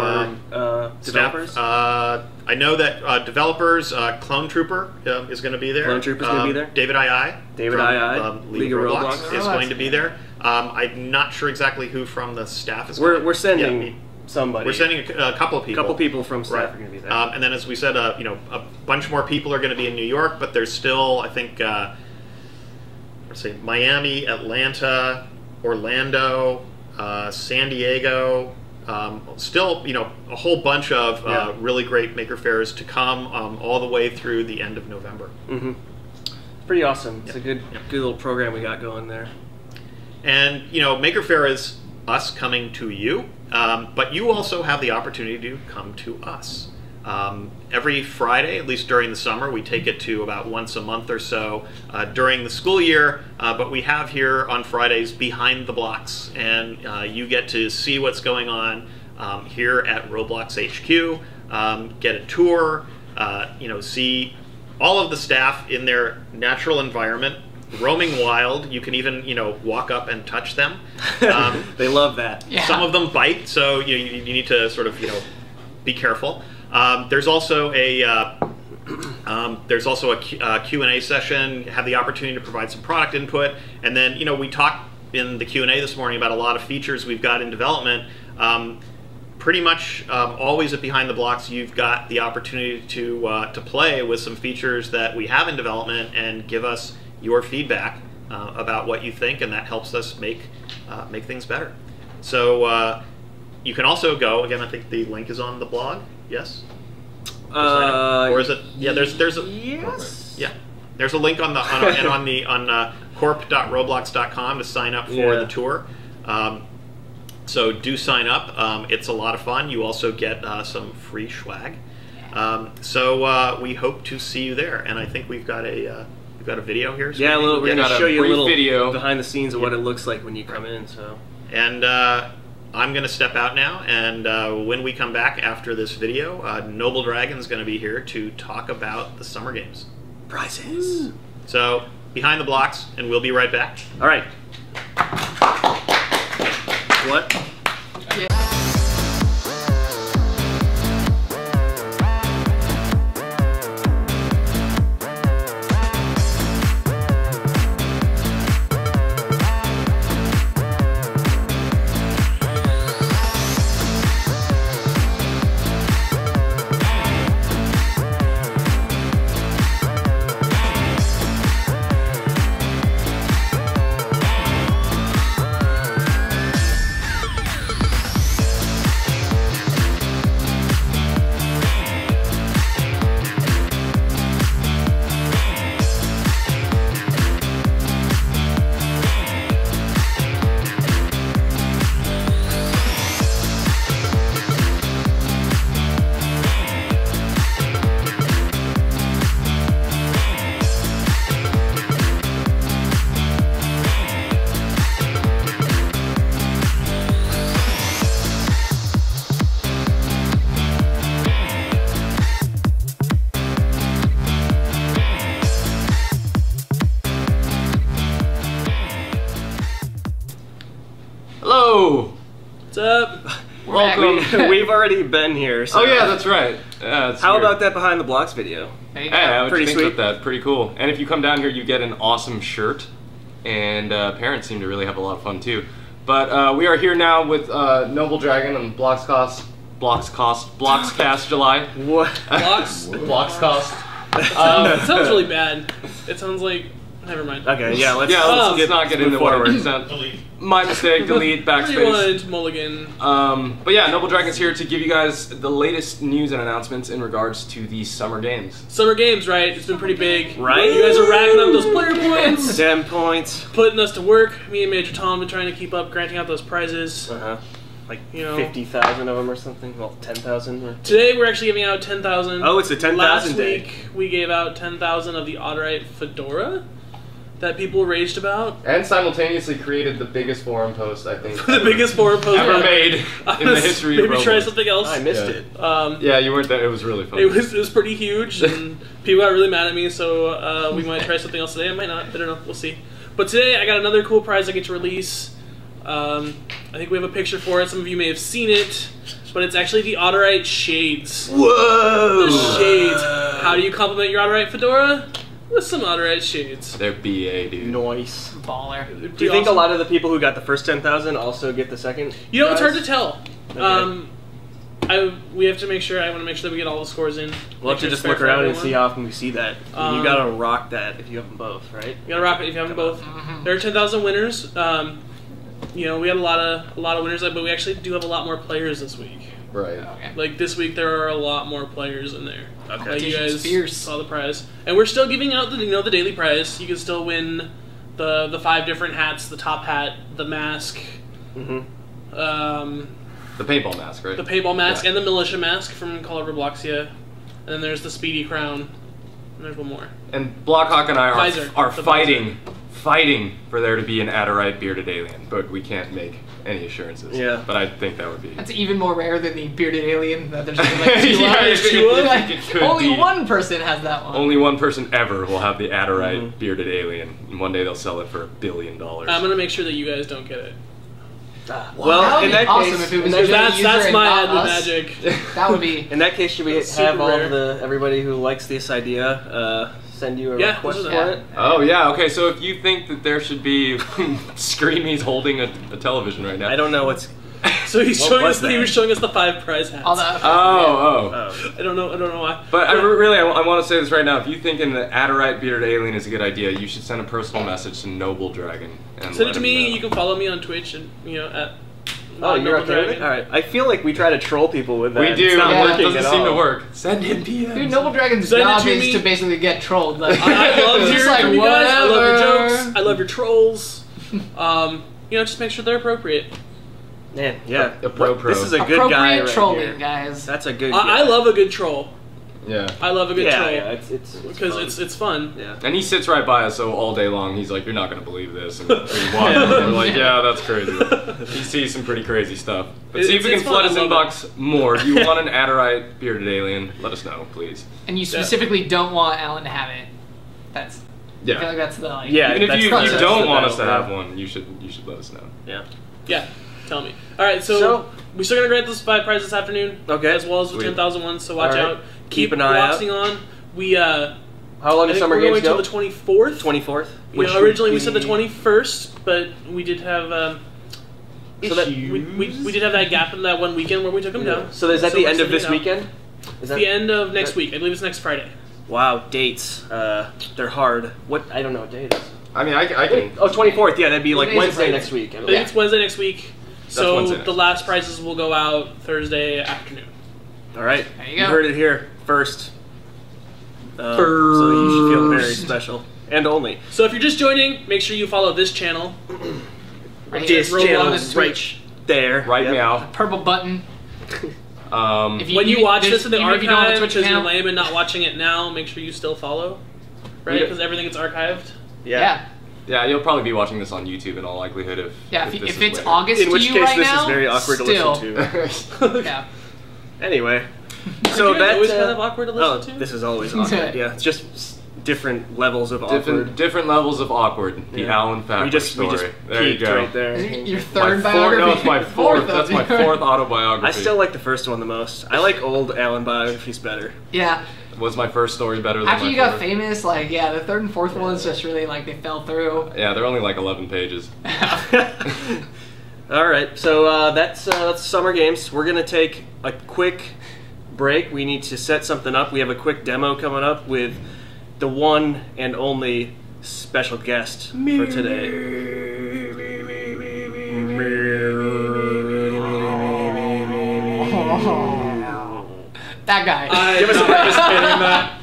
developers? I know that developers, Clone Trooper is going to be there. Clone Trooper's going to be there. David II. David II. League of Roblox is going to be there. I'm not sure exactly who from the staff is going. We're sending somebody. We're sending a couple of people. A couple people from staff are going to be there. And then, as we said, a bunch more people are going to be in New York, but there's still, I think, let's see, Miami, Atlanta, Orlando, San Diego. Still, a whole bunch of really great Maker Fairs to come, all the way through the end of November. Pretty awesome. It's a good little program we got going there. And Maker Faire is us coming to you, but you also have the opportunity to come to us. Every Friday, at least during the summer, we take it to about once a month or so during the school year, but we have here on Fridays Behind the Blocks, and you get to see what's going on here at Roblox HQ, get a tour, see all of the staff in their natural environment, roaming wild. You can even, walk up and touch them. They love that. Yeah. Some of them bite, so you need to sort of, be careful. There's also a Q&A session. Have the opportunity to provide some product input, and then we talked in the Q&A this morning about a lot of features we've got in development. Pretty much always at Behind the Blocks, you've got the opportunity to play with some features that we have in development and give us your feedback about what you think, and that helps us make things better. So you can also go, again, I think the link is on the blog, yes? Or is it? Yeah, there's a yes. Yeah, there's a link on corp.roblox.com to sign up for the tour. So do sign up. It's a lot of fun. You also get some free swag. So we hope to see you there. And I think we've got a video here. So we're going to show you a little video behind the scenes of what it looks like when you come in. So I'm going to step out now, and when we come back after this video, Noble Dragon's going to be here to talk about the summer games. Prizes. So Behind the Blocks, and we'll be right back. All right. What? Welcome. We've already been here. So. Oh yeah, that's right. How about that behind the blocks video? There you Hey, go. I would Pretty think sweet. with that. Pretty cool. And if you come down here, you get an awesome shirt. And parents seem to really have a lot of fun too. But we are here now with Noble Dragon on BLOXcast July. What? BLOXcast. It sounds really bad. It sounds like. Never mind. Okay, yeah, let's let's not get into forward. whatever. My mistake. Delete. Backspace. Rewind, mulligan. But yeah, Noble Dragon's here to give you guys the latest news and announcements in regards to the summer games. Summer games, right? It's been pretty big. Right. You guys are racking up those player points. 10 points. Putting us to work. Me and Major Tom have been trying to keep up, granting out those prizes. Like 50,000 of them or something. Well, 10,000. Or... Today we're actually giving out 10,000. Oh, it's a 10,000 Last day. week we gave out 10,000 of the Odorite Fedora that people raged about. And simultaneously created the biggest forum post, I think. The biggest forum post ever made in the history of Maybe try Roblox. something else. I missed it. Yeah, you weren't there. It was really fun. It was pretty huge, and people got really mad at me, so we might try something else today. I might not. I don't know. We'll see. But today I got another cool prize I get to release. I think we have a picture for it. Some of you may have seen it, but it's actually the Odorite Shades. Whoa! The Shades. How do you compliment your Odorite Fedora? With some Odorite Shades. They're BA, dude. Nice. Baller. Do you think a lot of the people who got the first 10,000 also get the second? You know, it's hard prize? to tell. Okay. We have to make sure. I want to make sure that we get all the scores in. We'll have to just look around and see how often we see that. You gotta rock that if you have them both, right? You gotta rock it if you have them both. There are 10,000 winners. You know, we had a lot of winners, but we actually do have a lot more players this week. Right. Okay. Like this week, there are a lot more players in there. Okay. Like you Competition's guys fierce. saw the prize, and we're still giving out the daily prize. You can still win the 5 different hats: the top hat, the mask, The paintball mask, right? the paintball mask, Yeah. and the militia mask from Call of Robloxia. And then there's the speedy crown. And there's one more. And Blockhawk and I Visor. are The fighting for there to be an Adorite bearded alien, but we can't make any assurances. Yeah. But I think that would be. That's even more rare than the bearded alien that there's only like 2 Yeah, others. it could Only be. one person has that one. Only one person ever will have the Adorite bearded alien, and one day they'll sell it for $1 billion. I'm gonna make sure that you guys don't get it. Well, that would in be that awesome case, if it was in just that, a user That's and my not ad with us. magic. That would be. in that case, should we That's have super all rare. of everybody who likes this idea send you a Yeah, request let's for do it? Oh yeah, okay. So if you think that there should be Screamies holding a television right now, I don't know what's. So he's What showing was us. that? He was showing us the 5 prize hats. All the, Oh. I don't know why. But I want to say this right now. If you think an Adorite bearded alien is a good idea, you should send a personal message to Noble Dragon. And Send let it to him me. know. You can follow me on Twitch and at. Oh, you're Noble okay with it? Dragon. All right. I feel like we try to troll people with that. We do. It's not Yeah. It working doesn't at seem to all. work. Send him PMs. Dude, Noble Dragon's Send it job to is me. to basically get trolled. Like, I love Just hearing like, from you guys. I love your whatever. jokes. I love your trolls. Just make sure they're appropriate. Man, yeah. A pro. This is a good appropriate guy right trolling, here. guys. That's a good guy. I love a good troll. Yeah. I love a good troll Yeah, it's because fun. it's fun. Yeah. And he sits right by us, so all day long he's like, "You're not gonna believe this," and we watch and we're like, "Yeah, that's crazy." He sees some pretty crazy stuff. But see if we It's can fun. flood his I love inbox more. Do you want an Adorite bearded alien? Let us know, please. And you specifically don't want Alan to have it. That's. I feel like that's the like. Yeah. Even if that's you the- don't that's want the us to battle, have one, you should let us know. Yeah. Yeah, tell me. All right, so we're still gonna grant those 5 prizes this afternoon. Okay. As well as the Sweet. 10,000 ones. So watch All right. out. Keep an eye out. watching on. We How long I do think summer we're games going go? till the 24th. 24th. You know, originally we said the 21st, but we did have So that- we did have that gap in that one weekend where we took them down. So is that the we're end of sending this it out. weekend? Is It's that the end of next week. I believe it's next Friday. Wow, dates. They're hard. What? I don't know what day it is. I mean, I can. Oh, 24th. Yeah, that'd be like Today's Wednesday Friday. next week. I think it's Wednesday next week. So Wednesday the next last prizes will go out Thursday afternoon. All right. There you go. heard it here first. So you should feel very special. And only. So if you're just joining, make sure you follow this channel. Right here, This Roblox channel is is Twitch. there. Write Yep. me out. Purple button. If When you watch there's- this in the even if you don't have a archive, Twitch because you're account, lame and not watching it now, make sure you still follow. Right? Because everything gets archived. yeah. Yeah, you'll probably be watching this on YouTube in all likelihood. If If this if is it's later. August In to which you case, right this now, is very awkward still, to listen to. Yeah. Anyway, so Aren't you guys that always kind of awkward to listen oh, to? this is always awkward. Yeah, it's just different levels of awkward. Different levels of awkward. The Alan Fatberg We just story. There you peaked go. right there. Is it your My third fourth, biography? no, it's my fourth. That's my fourth autobiography. I still like the first one the most. I like old Alan biographies better. Yeah. Was my first story better than After my you got fourth? famous, like, yeah, the third and fourth ones just really, like, they fell through. Yeah, they're only like 11 pages. All right, so that's Summer Games. We're gonna take a quick break. We need to set something up. We have a quick demo coming up with the one and only special guest for today. That guy. Give us a participating in that.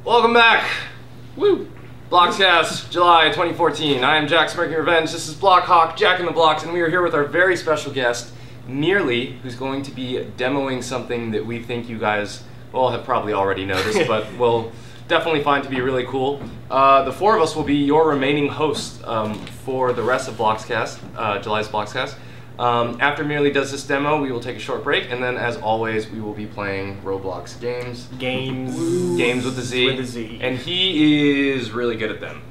Welcome back. Woo. BLOXcast July 2014. I am Jack Smirking Revenge. This is Blockhawk, Jack in the Blocks, and we are here with our very special guest, Nearly, who's going to be demoing something that we think you guys all have probably already noticed, but will definitely find to be really cool. The four of us will be your remaining hosts for the rest of BLOXcast, July's BLOXcast. After Merely does this demo, we will take a short break, and then, as always, we will be playing Roblox games. Games with the Z. With a Z. And he is really good at them.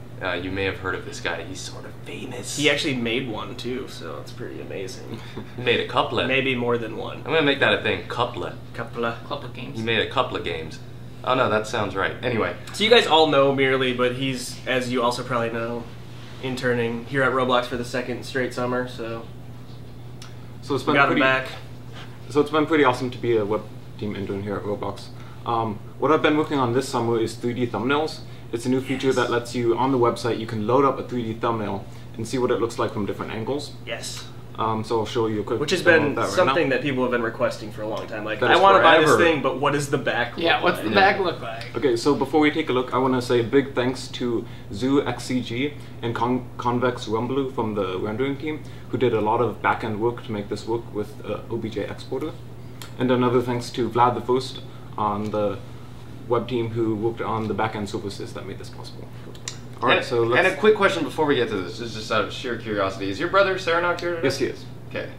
You may have heard of this guy. He's sort of famous. He actually made one too, so it's pretty amazing. He made a couplet. Maybe more than one. I'm gonna make that a thing. Couplet. Couple of. Couple of games. He made a couple of games. Oh no, that sounds right. Anyway. So you guys all know Merely, but he's, as you also probably know, interning here at Roblox for the second straight summer, so It's we been got him pretty, back. So it's been pretty awesome to be a web team intern here at Roblox. What I've been working on this summer is 3D thumbnails. It's a new feature that lets you, on the website, you can load up a 3D thumbnail and see what it looks like from different angles. Yes. So I'll show you a quick Which has demo been of that right something now. that people have been requesting for a long time. Like, That I is want to buy this forever. thing, but what does the back look Yeah, what's like? the back look like? Okay, so before we take a look, I want to say a big thanks to ZooXCG and Convex Rumblu from the rendering team, who did a lot of back-end work to make this work with OBJ exporter. And another thanks to Vlad the First on the web team who worked on the back-end services that made this possible. All right, so let's... And a quick question before we get to this, just out of sheer curiosity. Is your brother Saranac here today? Yes, he is. Okay,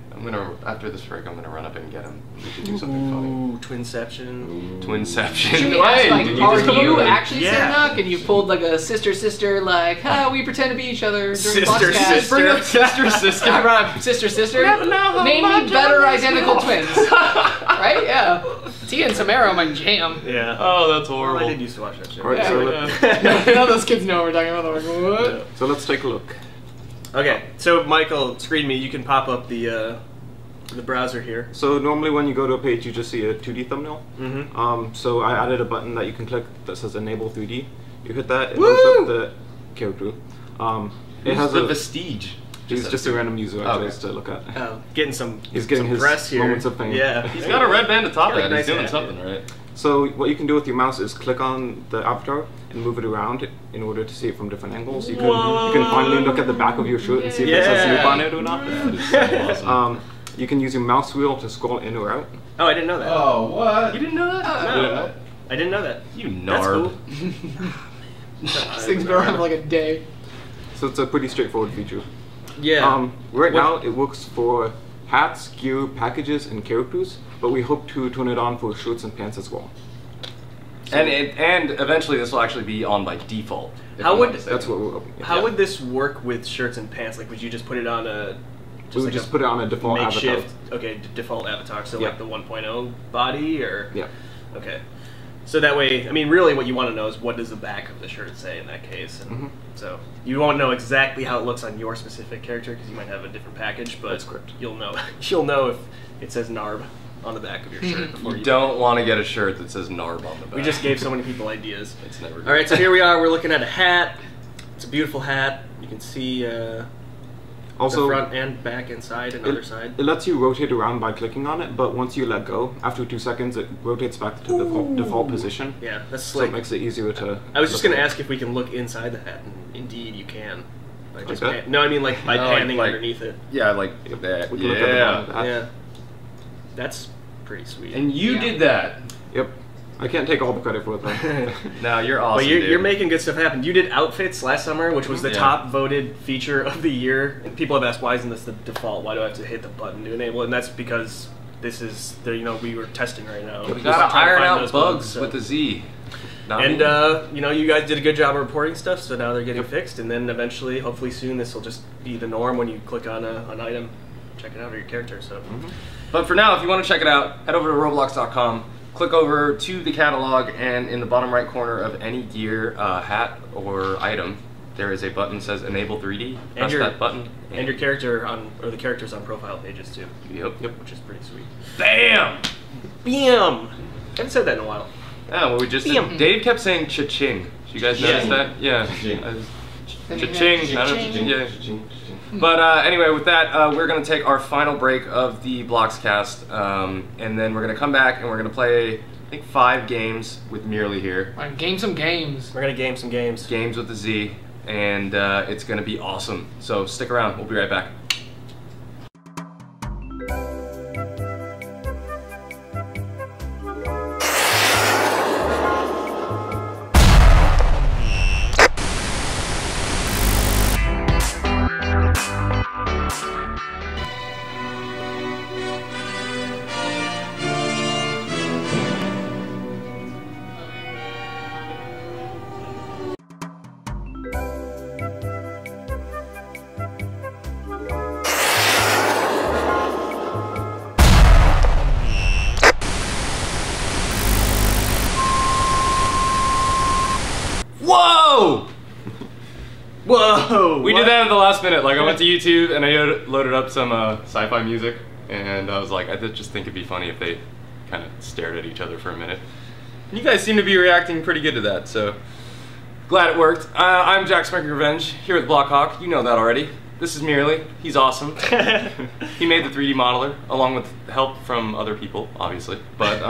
after this break, I'm gonna run up and get him. We should do something funny. Ooh, Twinception. Twinception. Should we ask, like, Did you just come are you up with- actually Yeah. Saranac? And you pulled like a sister, like, we pretend to be each other during Sister, podcast. sister. Bring up Sister, sister. I brought up sister. never know how Name much me better I miss identical you. twins. Right? Yeah. Tia and Samara, my jam. Yeah. Oh, that's Well, horrible. I did used to watch that show. All right, so, None of those kids know what we're talking about. They're like, what? so let's take a look. Okay, so Michael, screen me. You can pop up the browser here. So normally when you go to a page, you just see a 2D thumbnail. Mm-hmm. So I added a button that you can click that says Enable 3D. You hit that, it Woo! loads up the character. It has the a Vestige. He's just a random user I Okay. chose to look at. Getting some. He's getting some his press here. moments of fame. Yeah. He's got a red band atop Got a that. nice He's doing hat, something, right? So what you can do with your mouse is click on the avatar and move it around in order to see it from different angles. You can finally look at the back of your shirt and see if it says Yeah. Snoop on it or not. That is so awesome. You can use your mouse wheel to scroll in or out. Oh, I didn't know that. Oh, what? You didn't know that? You didn't know? I didn't know that. You That's narb. cool. This thing's been around for like a day. So it's a pretty straightforward feature. Yeah. Right now it works for hats, gear, packages, and characters, but we hope to turn it on for shirts and pants as well. And eventually this will actually be on by default. if How I'm would- not mistaken. That's what we're hoping. Yeah. How would this work with shirts and pants? Like, would you just put it on a We would just put it on a default makeshift? avatar. Okay, default avatar. So Yeah. like the 1.0 body, or Yeah. okay. So that way, I mean, really, what you want to know is what does the back of the shirt say in that case. And Mhm. so you won't know exactly how it looks on your specific character because you might have a different package, but That's correct. you'll know. You'll know if it says NARB on the back of your shirt before You don't want to get a shirt that says NARB on the back. We just gave so many people ideas. It's never good. All right, so here we are. We're looking at a hat. It's a beautiful hat. You can see the Also, front and back and side and other side. it lets you rotate around by clicking on it, but once you let go, after 2 seconds, it rotates back to the default position. Yeah, that's So slick. it makes it easier to... I was just look going to at. ask if we can look inside the hat, and indeed you can. By just that? no, I mean like by No, like- panning like- underneath it. Yeah, like that. We can look at the bottom of the hat. Yeah, that's pretty sweet. And you Yeah. did that. Yep. I can't take all the credit for it though. No, you're awesome, But you're making good stuff happen. You did outfits last summer, which was the Yeah. top voted feature of the year. And people have asked, why isn't this the default? Why do I have to hit the button to enable? And that's because this is, we were testing right now. We Just gotta trying to iron find out those bugs so. with the Z. Not And me. you guys did a good job of reporting stuff, so now they're getting fixed. And then eventually, hopefully soon, this will just be the norm when you click on an item, check it out, or your character. So. But for now, if you want to check it out, head over to Roblox.com, click over to the catalog, and in the bottom right corner of any gear, hat, or item, there is a button that says Enable 3D. Press that button. And your character the characters on profile pages too. Yep. Which is pretty sweet. Bam! Bam! I haven't said that in a while. Yeah, well, we just did. Dave kept saying cha-ching. Did you guys notice that? Yeah. Cha-ching. I don't know. Yeah. But anyway, with that, we're going to take our final break of the BLOXcast, and then we're going to come back and we're going to play, I think, 5 games with Merely here. All right, game some games. We're gonna game some games. Games with the Z, and it's going to be awesome. So stick around. We'll be right back. Whoa! Whoa! We did that at the last minute. Like, I went to YouTube and I loaded up some sci-fi music, and I was like, I just think it'd be funny if they kind of stared at each other for a minute. You guys seem to be reacting pretty good to that, so glad it worked. I'm Jack Smirking Revenge here with BLOXhawk. You know that already. This is Merely. He's awesome. He made the 3D modeler along with help from other people, obviously. But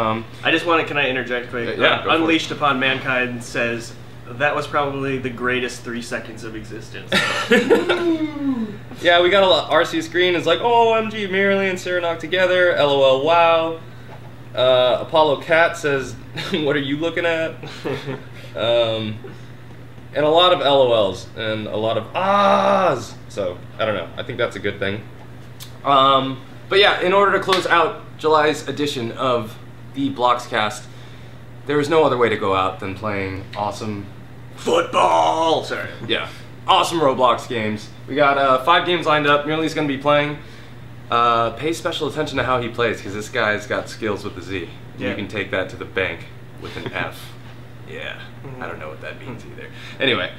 I just want to. Can I interject quick? Yeah, go for it. Unleashed Upon Mankind says that was probably the greatest 3 seconds of existence. yeah, we got a lot. RC Screen is like, oh, OMG, Merely and Serenok together. LOL, wow. Apollo Cat says, what are you looking at? And a lot of LOLs and a lot of ahs. So, I don't know. I think that's a good thing. But yeah, in order to close out July's edition of the BLOXcast, there was no other way to go out than playing awesome Football! Sorry. yeah, awesome Roblox games. We got 5 games lined up. Merely's going to be playing. Pay special attention to how he plays, because this guy's got skills with the Z. Yeah. You can take that to the bank with an F. Yeah, I don't know what that means either. Anyway,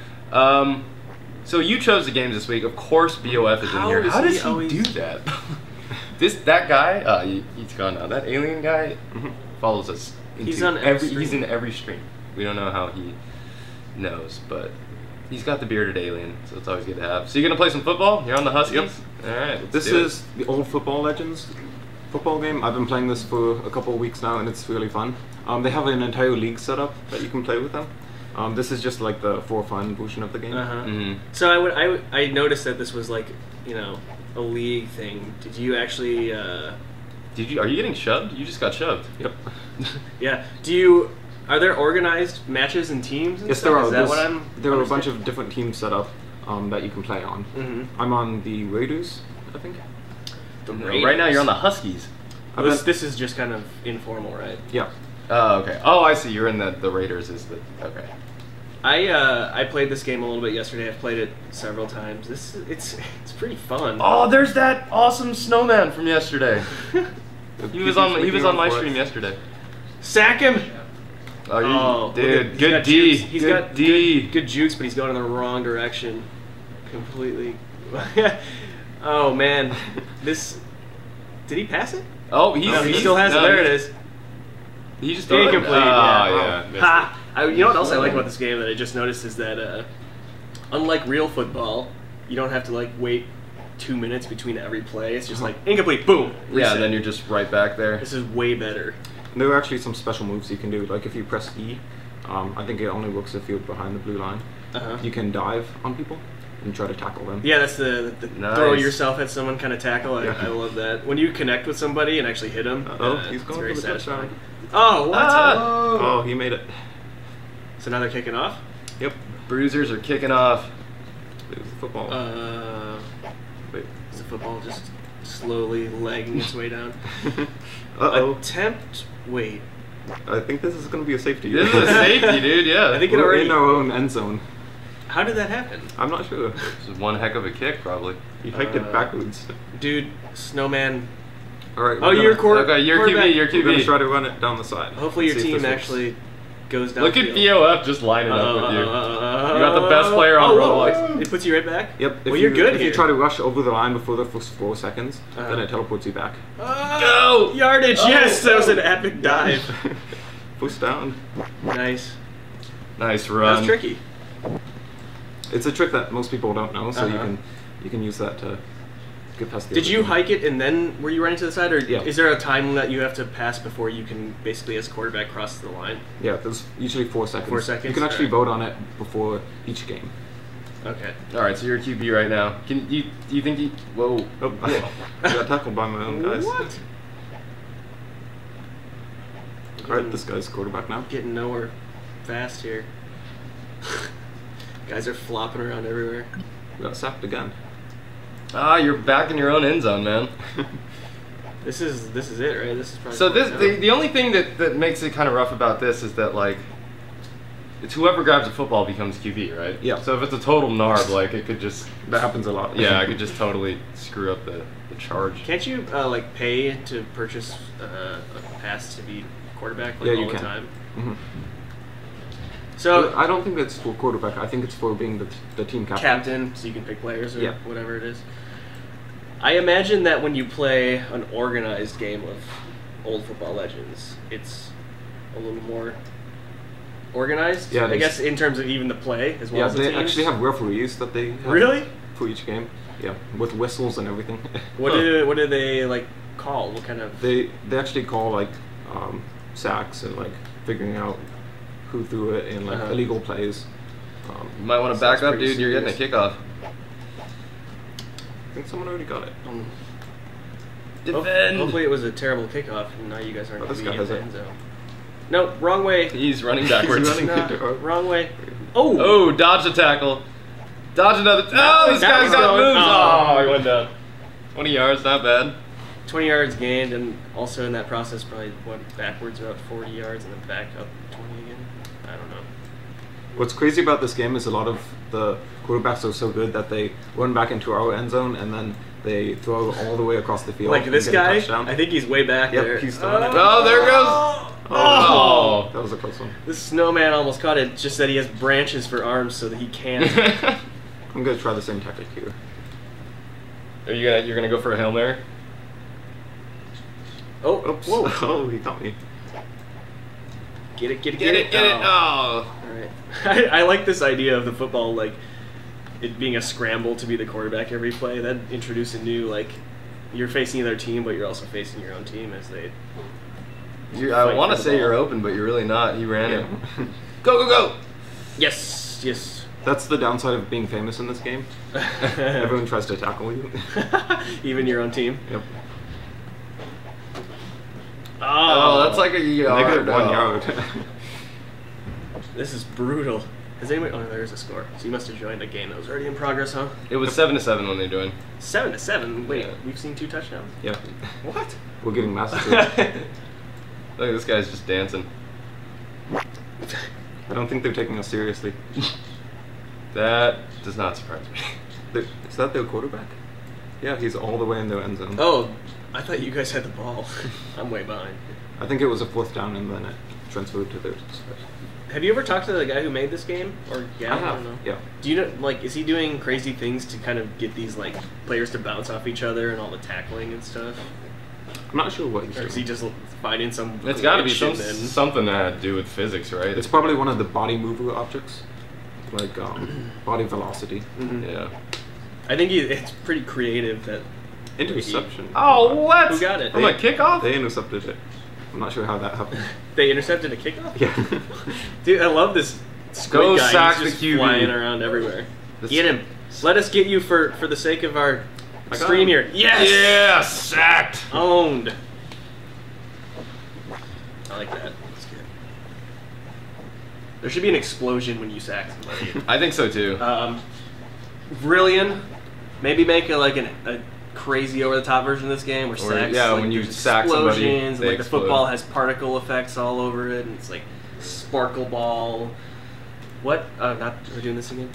so you chose the games this week. Of course, BOF is in How here. is How he does he always- do that? That guy, he's gone now. That alien guy follows us. He's into on every He's stream. in every stream. We don't know how he knows, but he's got the bearded alien, so it's always good to have. So you're gonna play some football? You're on the Huskies? Yep. All right. This is the old Football Legends football game. I've been playing this for a couple of weeks now, and it's really fun. They have an entire league set up that you can play with them. This is just like the for fun version of the game. Mm-hmm. So I noticed that this was like, a league thing. Did you actually? Are you getting shoved? You just got shoved. Yep. Yeah. Are there organized matches and teams? And Yes, stuff? there are. Is that what I'm? There are a bunch of different teams set up that you can play on. Mm-hmm. I'm on the Raiders, I think. Right now you're on the Huskies. This is just kind of informal, right? Yeah. Oh, okay. Oh, I see. You're in the Raiders. Okay. I played this game a little bit yesterday. I've played it several times. It's pretty fun. Oh, there's that awesome snowman from yesterday. he was on my stream yesterday. Sack him! Oh, dude, he's good got D. jukes. He's Good got D. good jukes, but he's going in the wrong direction. Completely. Oh man, this. Did he pass it? Oh, He still has it. There it is. He just Incomplete. yeah. Ha! You know what else I like about this game that I just noticed is that, unlike real football, you don't have to wait 2 minutes between every play. It's just like incomplete, boom. Yeah, reset. then you're just right back there. This is way better. There are actually some special moves you can do. Like if you press E, I think it only works if you're behind the blue line. You can dive on people and try to tackle them. Yeah, that's the Nice. throw yourself at someone kind of tackle. I love that. When you connect with somebody and actually hit them, He's it's going very for the touchdown. satisfying. Oh, what? Oh, he made it. So now they're kicking off? Yep. Bruisers are kicking off. It was the football. Wait, is the football just slowly lagging its way down? Uh-oh. Attempt. Wait. I think this is going to be a safety. This is a safety, dude. Yeah. I think it We're already. in our own end zone. How did that happen? I'm not sure. This is one heck of a kick, probably. He hiked it backwards. Dude, Snowman. All right. Oh, you're Okay, you're QB. You're We're going to try QB. to run it down the side. Hopefully your See if team this works. actually goes down. Look at BOF just lining up with you. You got the best player on Roblox. It puts you right back? Yep. Well, you're good If here. you try to rush over the line before the first 4 seconds, then it teleports you back. Go! Yardage, yes! That was an epic dive. First down. Nice. Nice That run. was tricky. It's a trick that most people don't know, so you can use that to get past the Did other you team. hike it and then were you running to the side, or Yeah. is there a time that you have to pass before you can basically, as quarterback, cross the line? Yeah, there's usually 4 seconds. 4 seconds? You can actually Alright. vote on it before each game. Okay. All right, so you're QB right now. Can you? Do you think you? Whoa. Oh, I got tackled by my own guys. What? Alright, this guy's quarterback now. Getting nowhere fast here. Guys are flopping around everywhere. We got sacked again. Ah, you're back in your own end zone, man. This is it, right? This is probably So this no. the only thing that makes it kind of rough about this is that like it's whoever grabs a football becomes QB, right? Yeah. So if it's a total narb, like it could just That happens a lot. yeah, I could just totally screw up the charge. Can't you like pay to purchase a pass to be quarterback like Yeah, all you the can. time? Mhm. So I don't think it's for quarterback. I think it's for being the team captain. so you can pick players or Yeah. whatever it is. I imagine that when you play an organized game of Old Football Legends, it's a little more organized. Yeah, it I is. guess in terms of even the play as well Yeah, as the they teams. actually have referees that they have Really? for each game. Yeah, with whistles and everything. What do they like call? What kind of? They actually call like sacks and like figuring out who threw it and like illegal plays. You might want to back Sounds up, pretty dude. You're getting a kickoff. I think someone already got it. Defend. Hopefully it was a terrible kickoff, and now you guys aren't Oh, this going guy to be in has the it. end zone. No, wrong way. He's running backwards. He's running. No, wrong way. Oh. Oh, dodge the tackle. Dodge another. Oh, this Now guy's he's got going. moves. Oh. Oh, he went down. 20 yards, not bad. 20 yards gained, and also in that process probably went backwards about 40 yards and then back up 20 again. I don't know. What's crazy about this game is a lot of the quarterbacks are so good that they run back into our end zone and then they throw all the way across the field. Like and this get a guy, touchdown. I think he's way back Yep, there. he's throwing it. Oh, there goes. Oh. That was a close one. This snowman almost caught it, just that he has branches for arms so that he can't. I'm gonna try the same tactic here. You're gonna go for a Hail Mary? Oh, Oops. whoa. Oh, he got me. Get it. Get it. Oh. Alright. I like this idea of the football, like, it being a scramble to be the quarterback every play. That introduce a new, like, you're facing the other team, but you're also facing your own team as they... I Fight want for to the say you're ball. open, but you're really not. He ran it. Yeah. Go. Yes. That's the downside of being famous in this game. Everyone tries to tackle you. Even your own team. Yep. Oh, that's like a yard. Negative 1 Oh. yard. This is brutal. Has anybody? Oh, there's a score. So you must have joined a game that was already in progress, huh? It was 7-7 when they're doing. 7-7. Wait, Yeah. we've seen 2 touchdowns. Yeah. What? We're getting massacred. Look, this guy's just dancing. I don't think they're taking us seriously. That does not surprise me. Is that their quarterback? Yeah, he's all the way in their end zone. Oh, I thought you guys had the ball. I'm way behind. I think it was a 4th down and then it transferred to their side. Have you ever talked to the guy who made this game, or gal? I have, don't know. yeah. Do you know, like, is he doing crazy things to kind of get these like players to bounce off each other and all the tackling and stuff? I'm not sure what he's Or is he doing. just finding some? It's got to be glitch and then- something that had to do with physics, right? It's probably one of the body mover objects, like body velocity. Mhm. Yeah. I think it's pretty creative that. Interception. Oh, what? Who got it? From a kickoff? They intercepted it. I'm not sure how that happened. They intercepted a kickoff. Yeah. Dude, I love this squid Go guy. sack He's the just QB. flying around everywhere. This- Get him. Let us get you for the sake of our I got stream him. here. Yes. Yeah, sacked. Owned. I like that. That's good. There should be an explosion when you sack somebody. I think so too. Brilliant. Maybe make a crazy over-the-top version of this game where sacks. Yeah, like, when you there's sack somebody, explosions, they and, like the explode. football has particle effects all over it, and it's like sparkle ball. What? Not we're doing this again.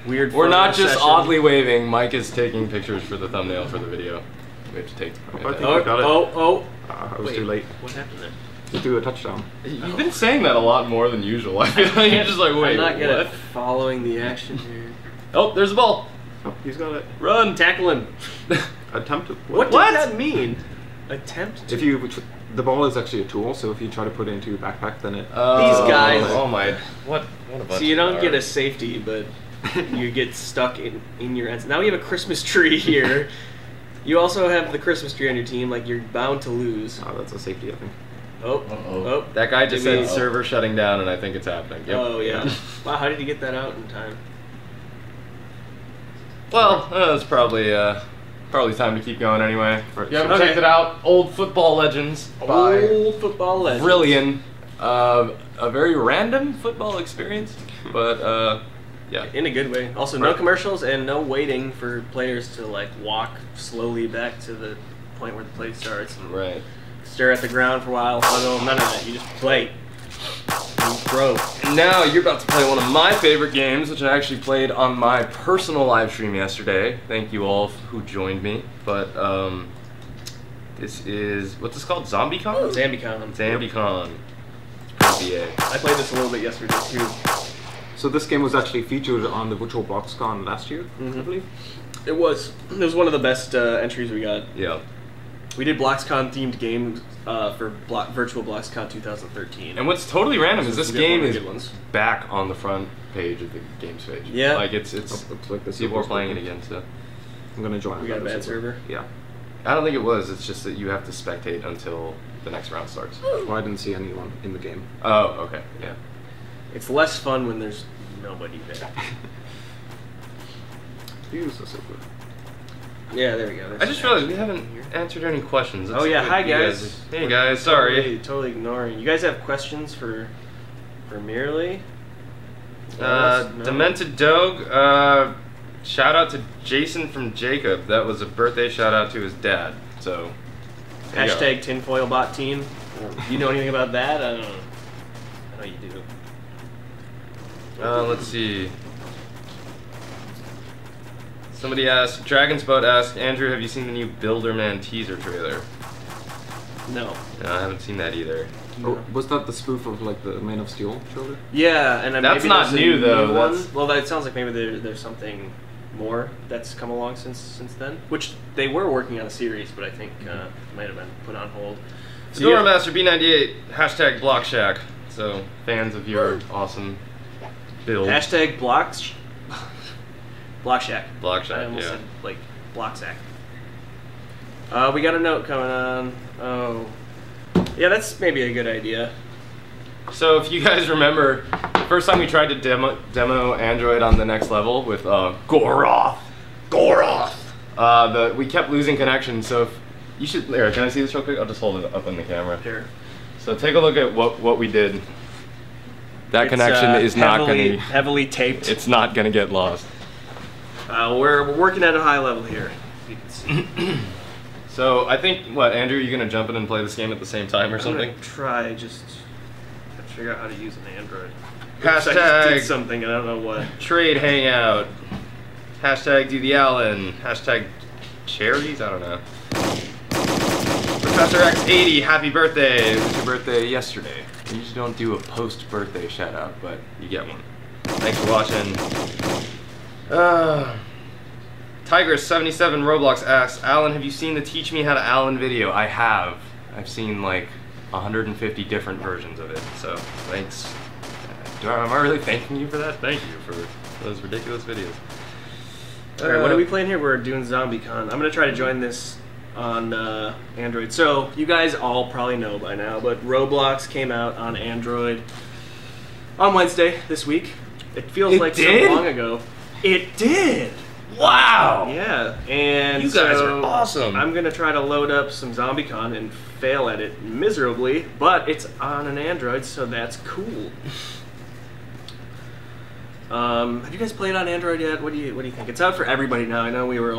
Weird. We're not photo just session. oddly waving. Mike is taking pictures for the thumbnail for the video. We have to take. I think we got it. I was Wait, too late. What happened there? Just do a touchdown. You've been saying that a lot more than usual. I feel like you're just like, wait, I'm not good what? at following the action here. Oh, there's the ball. Oh, he's got it. Run. Tackle him. Attempt to. What does that mean? Attempt to. If you, the ball is actually a tool, so if you try to put it into your backpack, then it. These guys- Oh my. What a bunch So you of don't get a nards. safety, but you get stuck in your ends. Now we have a Christmas tree here. You also have the Christmas tree on your team. Like you're bound to lose. Oh, that's a safety, I think. Oh. That guy just Maybe- said server shutting down, and I think it's happening. Yep. Oh yeah. Wow, how did you get that out in time? Well, it's probably time to keep going anyway. Right. Yep, Okay. checked it out. Old Football Legends by Old football legend. Brilliant. A very random football experience, but yeah. In a good way. Also, no commercials and no waiting for players to like walk slowly back to the point where the play starts. And Right. stare at the ground for a while. Although none of that. You just play. You throw. And now you're about to play one of my favorite games, which I actually played on my personal live stream yesterday. Thank you all who joined me. But this is what's this called? ZombieCon? ZambieCon. ZambieCon. It's pretty BA. I played this a little bit yesterday too. So this game was actually featured on the virtual BLOXcon last year, I believe. It was one of the best entries we got. Yeah. We did BLOXcon themed games for virtual BLOXcon 2013. And what's totally random is Those this are good game ones, is good ones. back on the front page of the games page. Yeah. Like it's Looks like this. people are playing it again. So I'm gonna join. We got a another bad server? Yeah. I don't think it was. It's just that you have to spectate until the next round starts. Well, I didn't see anyone in the game. Oh, okay. Yeah. It's less fun when there's nobody there. Use the server. Yeah, there we go. I just realized we haven't answered any questions. Oh yeah, hi You guys. Hey guys, sorry. Totally ignoring. You guys have questions for Merely? No? Demented Dog. Shout out to Jason from Jacob. That was a birthday shout out to his dad. So there you go. Hashtag tinfoilbot team. You know anything about that? I don't know. I know you do. Let's see. Somebody asked, Dragon's Boat asked, Andrew, have you seen the new Builderman teaser trailer? No. No, I haven't seen that either. Oh, was that the spoof of like the Man of Steel trailer? Yeah, and That's maybe not there's a new, though. one. That's- Well, that sounds like maybe there's something more that's come along since then. Which they were working on a series, but I think might have been put on hold. So Fedora Master B98, hashtag BlockShack. So fans of your awesome build. hashtag blocks. BlockShack. BlockShack, I almost yeah. said like BlockShack. We got a note coming on. Oh, yeah, that's maybe a good idea. So if you guys remember, the first time we tried to demo Android on the next level with Goroth, we kept losing connection. So if you should, here, can I see this real quick? I'll just hold it up on the camera. Here. So take a look at what we did. That connection is not going to. heavily taped. It's not going to get lost. We're working at a high level here. You can see. So I think what, Andrew, you gonna jump in and play this game at the same time or I'm something? gonna try to figure out how to use an Android. Hashtag- I just did something and I don't know what. Trade hangout. Hashtag do the Allen. Hashtag cherries. I don't know. Professor X80, happy birthday! It was your birthday yesterday. We usually don't do a post-birthday shout out, but you get one. Thanks for watching. Tigress77 Roblox asks, Alan, have you seen the Teach Me How to Alan video? I have. I've seen like 150 different versions of it, so thanks. Am I really thanking you for that? Thank you for those ridiculous videos. Alright, what are we playing here? We're doing ZombieCon. I'm gonna try to join this on Android. So, you guys all probably know by now, but Roblox came out on Android on Wednesday this week. It feels It like did? so long ago. It did! Wow! Yeah, and You guys so are awesome. I'm gonna try to load up some ZombieCon and fail at it miserably, but it's on an Android, so that's cool. Have you guys played on Android yet? What do you think? It's out for everybody now. I know we were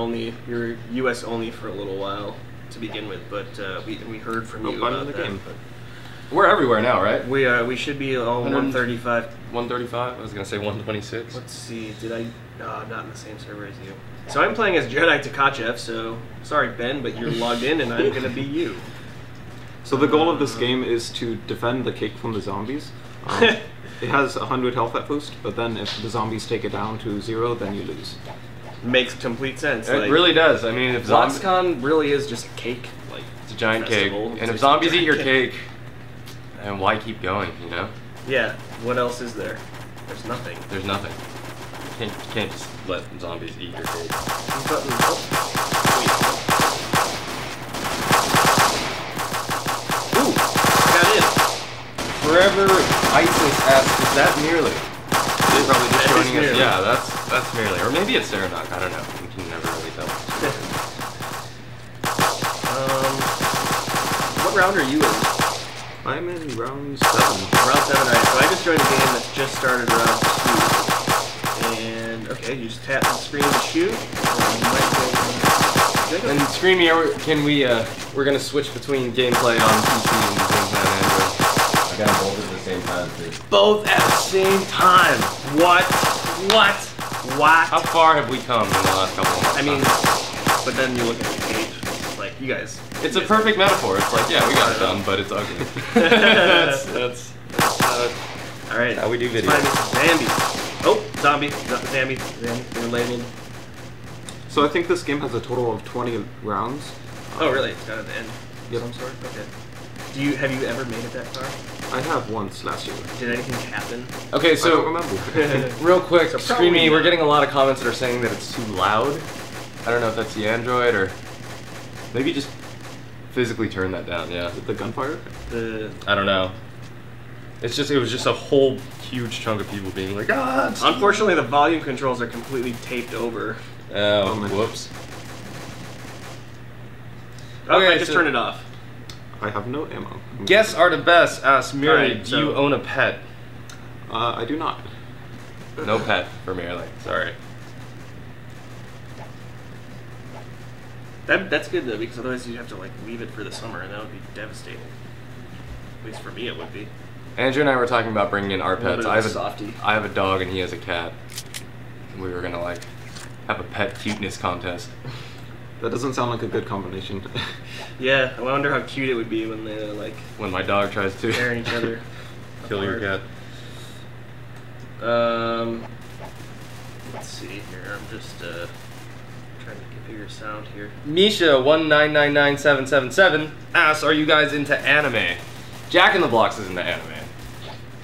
US only for a little while to begin with, but we heard from you about the that. game. We're everywhere now, right? We should be all 135. 135? I was gonna say 126. Let's see. Did I? No, I'm not in the same server as you. So I'm playing as Jedi Takachev. So sorry, Ben, but you're logged in, and I'm gonna be you. So the goal of this game is to defend the cake from the zombies. It has 100 health at first, but then if the zombies take it down to 0, then you lose. Makes complete sense. It really does. I mean, if BLOXCon really is just a cake, like it's a giant festival. cake, It's and if just a zombies eat giant your cake. cake, then why keep going? You know? Yeah. What else is there? There's nothing. There's nothing. You can't just let zombies eat your cake. Button. Oh. Wait. Ooh, I got in. Forever ISIS asks, is that Merely? They're probably just joining us. Merely. Yeah, that's Merely. Or maybe it's Serenok, I don't know. We can never really tell. What round are you in? I'm in round 7. Round 7, alright. So I just joined a game that just started round 2. And, okay, you just tap the screen to shoot. And Screamy, can we, we're gonna switch between gameplay on PC and gameplay on Android. I got both at the same time, too. Both at the same time. What? How far have we come in the last couple of months? I mean, but then you look at the page, it's like, you guys. It's a perfect metaphor. It's like, yeah, we got it done, but it's ugly. that's all right. how we do video. Zambi. Oh, zombie. Zambi. They're labeled. So I think this game has a total of 20 rounds. Oh, really? It's got an end. Yep. Some sort. Okay. Have you ever made it that far? I have once last year. Did anything happen? Okay, I don't so remember. real quick, So probably Screamy, we're not. getting a lot of comments that are saying that it's too loud. I don't know if that's the Android or maybe just physically turn that down. Yeah, The gunfire? I don't know. It was just a whole huge chunk of people being like, ah. It's Unfortunately, the volume controls are completely taped over. Oh, whoops. Oh, Okay, I just so- turned it off. I have no ammo. Guess are the best. Asks Merely, Alright, do so- you own a pet? I do not. No pet for Merely. Sorry. That's good though, because otherwise you'd have to like leave it for the summer, and that would be devastating. At least for me, it would be. Andrew and I were talking about bringing in our A little pets. bit I of have a softie. I have a dog and he has a cat. We were gonna like have a pet cuteness contest. That doesn't sound like a good combination. Yeah, I wonder how cute it would be when they're like When my dog tries to tearing each other. kill your apart. cat. Let's see here. I'm just trying to configure your sound here. Misha1999777 asks, "Are you guys into anime?" Jack in the Blocks is into anime.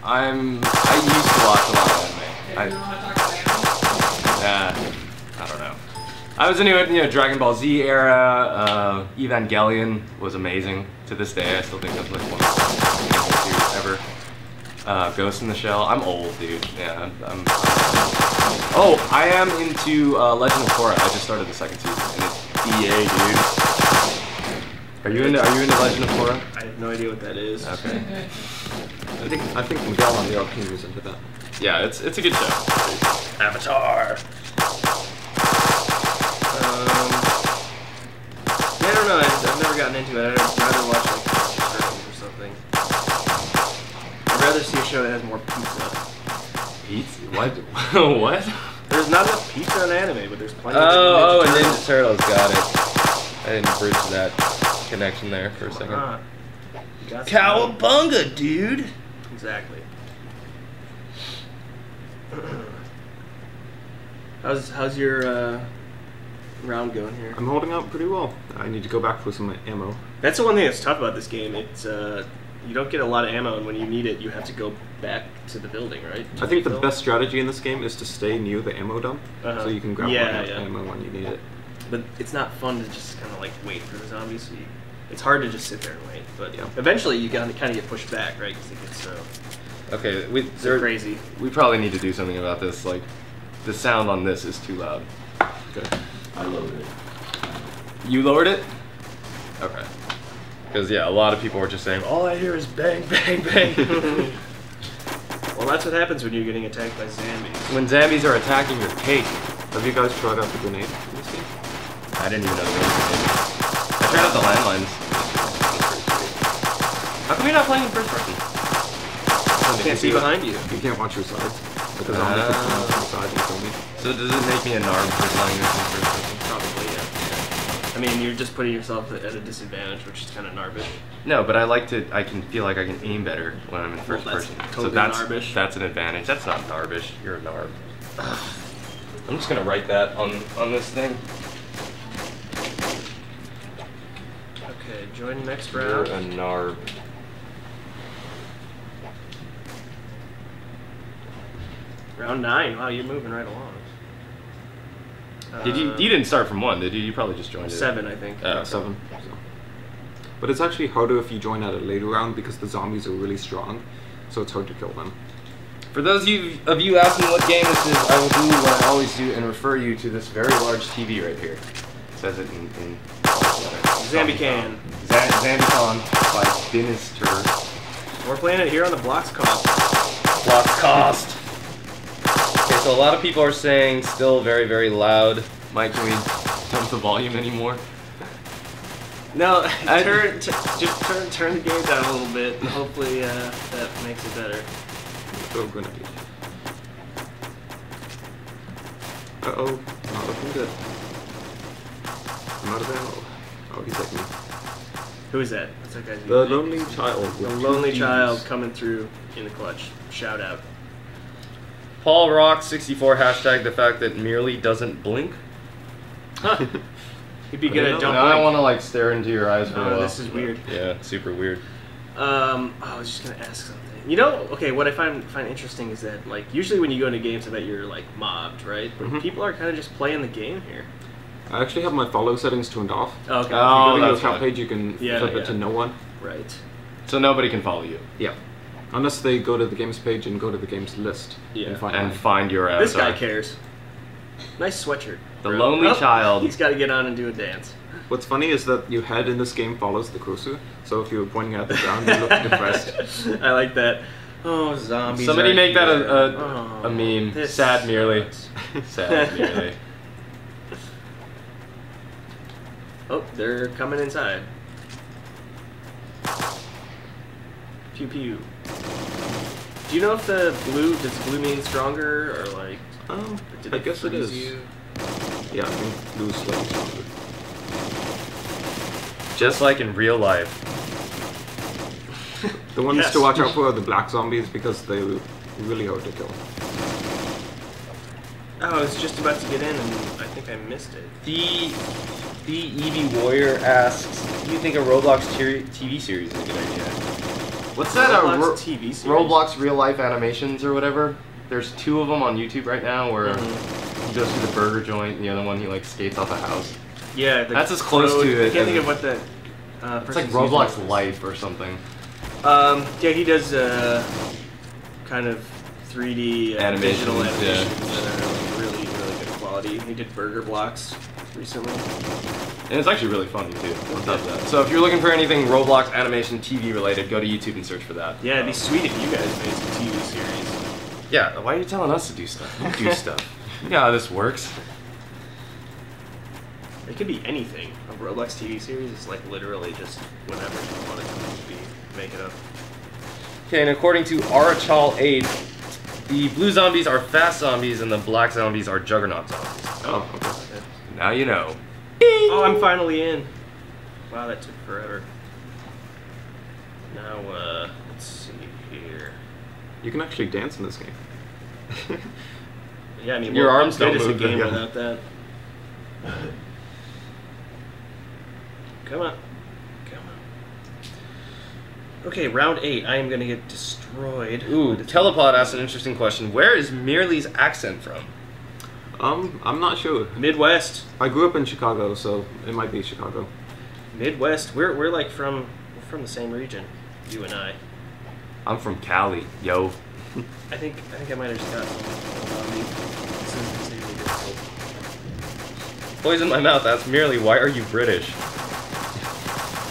I used to watch a lot of anime. I don't know. I was into it, Dragon Ball Z era. Evangelion was amazing to this day. I still think that's like one of the best series ever. Ghost in the Shell. I'm old, dude. Yeah, I'm Oh, I am into Legend of Korra. I just started the second season, and it's EA, dude. Are you into Legend of Korra? I have no idea what that is. Okay. I think Miguel on the other team is into that. Yeah, it's a good show. Avatar. I don't know. I've never gotten into it. I'd rather watch like Turtles or something. I'd rather see a show that has more pizza. Pizza? What? What? There's not enough pizza in anime, but there's plenty. Oh, of and Ninja Ninja Turtles. Got it. I didn't bridge that connection there for a second. Cowabunga, dude! Exactly. How's your round going here? I'm holding out pretty well. I need to go back for some ammo. That's the one thing that's tough about this game. It's you don't get a lot of ammo, and when you need it, you have to go back to the building, right? I think the best strategy in this game is to stay near the ammo dump, so you can grab more ammo when you need it. But it's not fun to just kind of like wait for the zombies. So it's hard to just sit there and wait. But Yeah. eventually, you kind of get pushed back, right? Because it gets so Okay, crazy. We probably need to do something about this. Like, the sound on this is too loud. Okay. I lowered it. You lowered it? Okay. Because yeah, a lot of people were just saying, all I hear is bang, bang, bang. Well, that's what happens when you're getting attacked by zombies. When zombies are attacking your cake. Have you guys tried out the grenade in this game? I didn't even know the way. I tried out the landmines. How come you're not playing in first person? I can't see behind you. You can't watch your sides. Because zombies can come out from the side and kill me. So does it make me a narb for playing this in first person? Probably, yeah. I mean, you're just putting yourself at a disadvantage, which is kind of narbish. No, but I can feel like I can aim better when I'm in first person. Totally So that's narbish. That's an advantage. That's not narbish. You're a narb. I'm just gonna write that on this thing. Okay, join next You're round. a narb. Round 9. Wow, you're moving right along. Did you didn't start from 1, did you? You probably just joined it. 7, I think. Oh, 7. So. But it's actually harder if you join at a later round because the zombies are really strong, so it's hard to kill them. For those of you asking what game this is, I will do what I always do and refer you to this very large TV right here. It says it in Zambican. Zambicon by Dinister. We're playing it here on the BLOXcast. BLOXcast. Okay, so a lot of people are saying still very, very loud. Mike, can we jump the volume anymore? No, turn the game down a little bit, and hopefully that makes it better. Throw a grenade. Uh-oh, not looking good. I'm out of ammo. Oh, he's taking me. Who is that? What's that guy's name? The Lonely Child. The with Lonely 2 Ds. Child coming through in the clutch. Shout out. Paul Rock 64 hashtag the fact that merely doesn't blink. Huh. He'd be good at don't Now I blink. want to like stare into your eyes for a Oh, while. this is weird. Yeah, super weird. I was just gonna ask something. You know, okay, what I find interesting is that like usually when you go into games, I bet you're like mobbed, right? But people are kind of just playing the game here. I actually have my follow settings turned off. Oh, okay. If you go to your that's account fine. page, you can Yeah, flip yeah. it to no one. Right. So nobody can follow you. Yeah. Unless they go to the games page and go to the games list. Yeah. And find And mine. find your avatar. This guy cares. Nice sweatshirt. The bro. Lonely Oh, Child. He's got to get on and do a dance. What's funny is that your head in this game follows the cursor, so if you're pointing at the ground, you look depressed. I like that. Oh, zombies. Somebody are make that here. a meme. this Sad merely. sucks. Sad merely. Oh, they're coming inside. Pew pew. Do you know if the blue does blue mean stronger or like? Did I they guess it freeze is. you? Yeah, I think blue's slightly stronger. Just like in real life. The ones Yes. to watch out for are the black zombies because they're really hard to kill. Oh, I was just about to get in and I think I missed it. The Eevee Warrior asks, do you think a Roblox TV series is a good idea? What's that? Roblox TV series? Roblox real life animations or whatever. There's 2 of them on YouTube right now where he goes to the burger joint and the other one he like skates off a house. Yeah, That's as close to I it can't as think it- of what the. It's like person's Roblox using. Life or something. Yeah, he does kind of 3D Animations, digital yeah. animations that are like really, really good quality. He did Burger Blocks recently. And it's actually really funny too. On top of that. So if you're looking for anything Roblox animation TV related, go to YouTube and search for that. Yeah, it'd be sweet if you guys made some TV series. Yeah, why are you telling us to do stuff? You do stuff. You know how this works. It could be anything. A Roblox TV series is like literally just whatever you want it to be. Make it up. Okay, and according to Arachal 8, the blue zombies are fast zombies and the black zombies are juggernaut zombies. Oh, okay. Now you know. Oh, I'm finally in. Wow, that took forever. Now, let's see here. You can actually dance in this game. Yeah, I mean, Your arms what don't good is a move, game yeah. without that? Come on. Come on. Okay, round 8. I am gonna get destroyed. Ooh, Telepod asked an interesting question. Where is Merely's accent from? I'm not sure. Midwest. I grew up in Chicago, so it might be Chicago. Midwest. We're like from the same region. You and I. I'm from Cali, yo. I think I might have just got this is really difficult. Poison my mouth asks Merely, why are you British?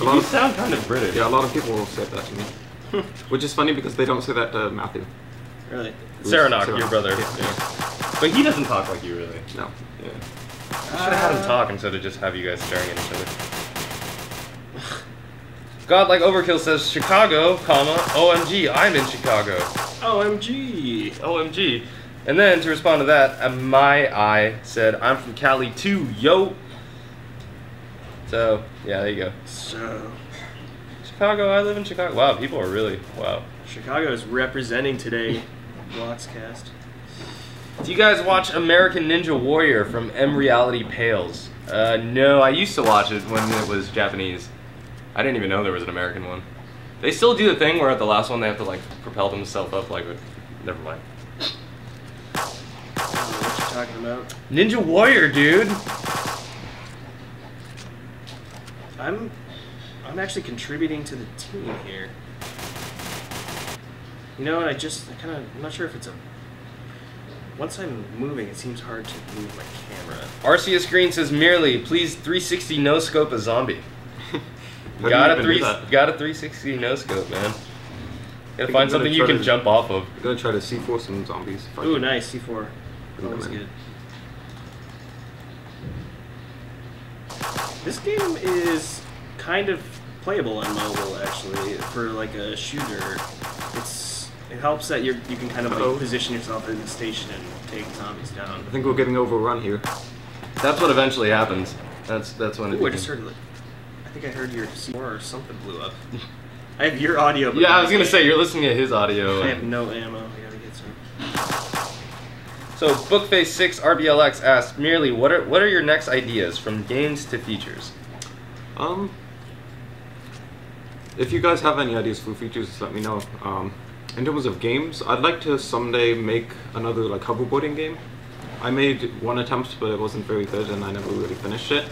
You sound kind of British. Yeah, a lot of people will say that to me. Which is funny because they don't say that to Matthew. Really? Saranok, Saranok. your brother. Yeah. Yeah. But he doesn't talk like you, really. No. Yeah. I should have had him talk instead of just have you guys staring at each other. Godlike Overkill says Chicago, comma, OMG, I'm in Chicago. OMG. OMG. And then to respond to that, my eye said, I'm from Cali too, yo. So, yeah, there you go. So, Chicago, I live in Chicago. Wow, people are really, wow. Chicago is representing today. BLOXcast. Do you guys watch American Ninja Warrior from M Reality Pales? No, I used to watch it when it was Japanese. I didn't even know there was an American one. They still do the thing where at the last one they have to like propel themselves up like, never mind. I don't know what you're talking about. Ninja Warrior, dude! I'm actually contributing to the team here. You know what, I'm not sure if it's a... Once I'm moving, it seems hard to move my camera. Arceus Green says merely, please 360 no scope a zombie. How do got you a even do that? got a 360 no scope, man. Gotta I'm find gonna something you try can to- jump off of. I'm gonna try to C4 some zombies. if I Ooh, can. nice, C4. Bring Always them in. good. This game is kind of playable on mobile, actually, for like a shooter. It helps that you can kind of like position yourself in the station and take zombies down. I think we're getting overrun here. That's what eventually happens. That's when it Ooh, I just heard I think I heard your C4 or something blew up. I have your audio. But Yeah, I was gonna say, you're listening to his audio. I have no ammo. I gotta get some. So Bookface6 RBLX asked merely, what are your next ideas from games to features? If you guys have any ideas for features, just let me know. In terms of games, I'd like to someday make another like hoverboarding game. I made one attempt, but it wasn't very good, and I never really finished it.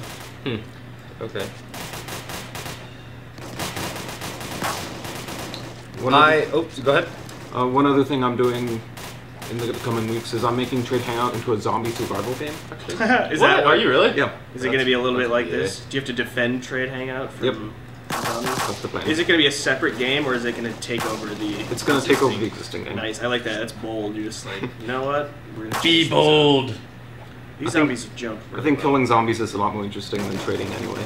Okay. Go ahead. One other thing I'm doing in the coming weeks is I'm making Trade Hangout into a zombie survival game. Actually, Is that Are you really? yeah. Is it going to be a little bit like yeah. this? Do you have to defend Trade Hangout from Yep. zombies? That's the plan. Is it going to be a separate game, or is it going to take over the... It's going to take over the existing game. Nice, I like that. That's bold. You're just like, you know what? We're gonna Be change this up. bold. These zombies jump. I think killing zombies is a lot more interesting than trading anyway.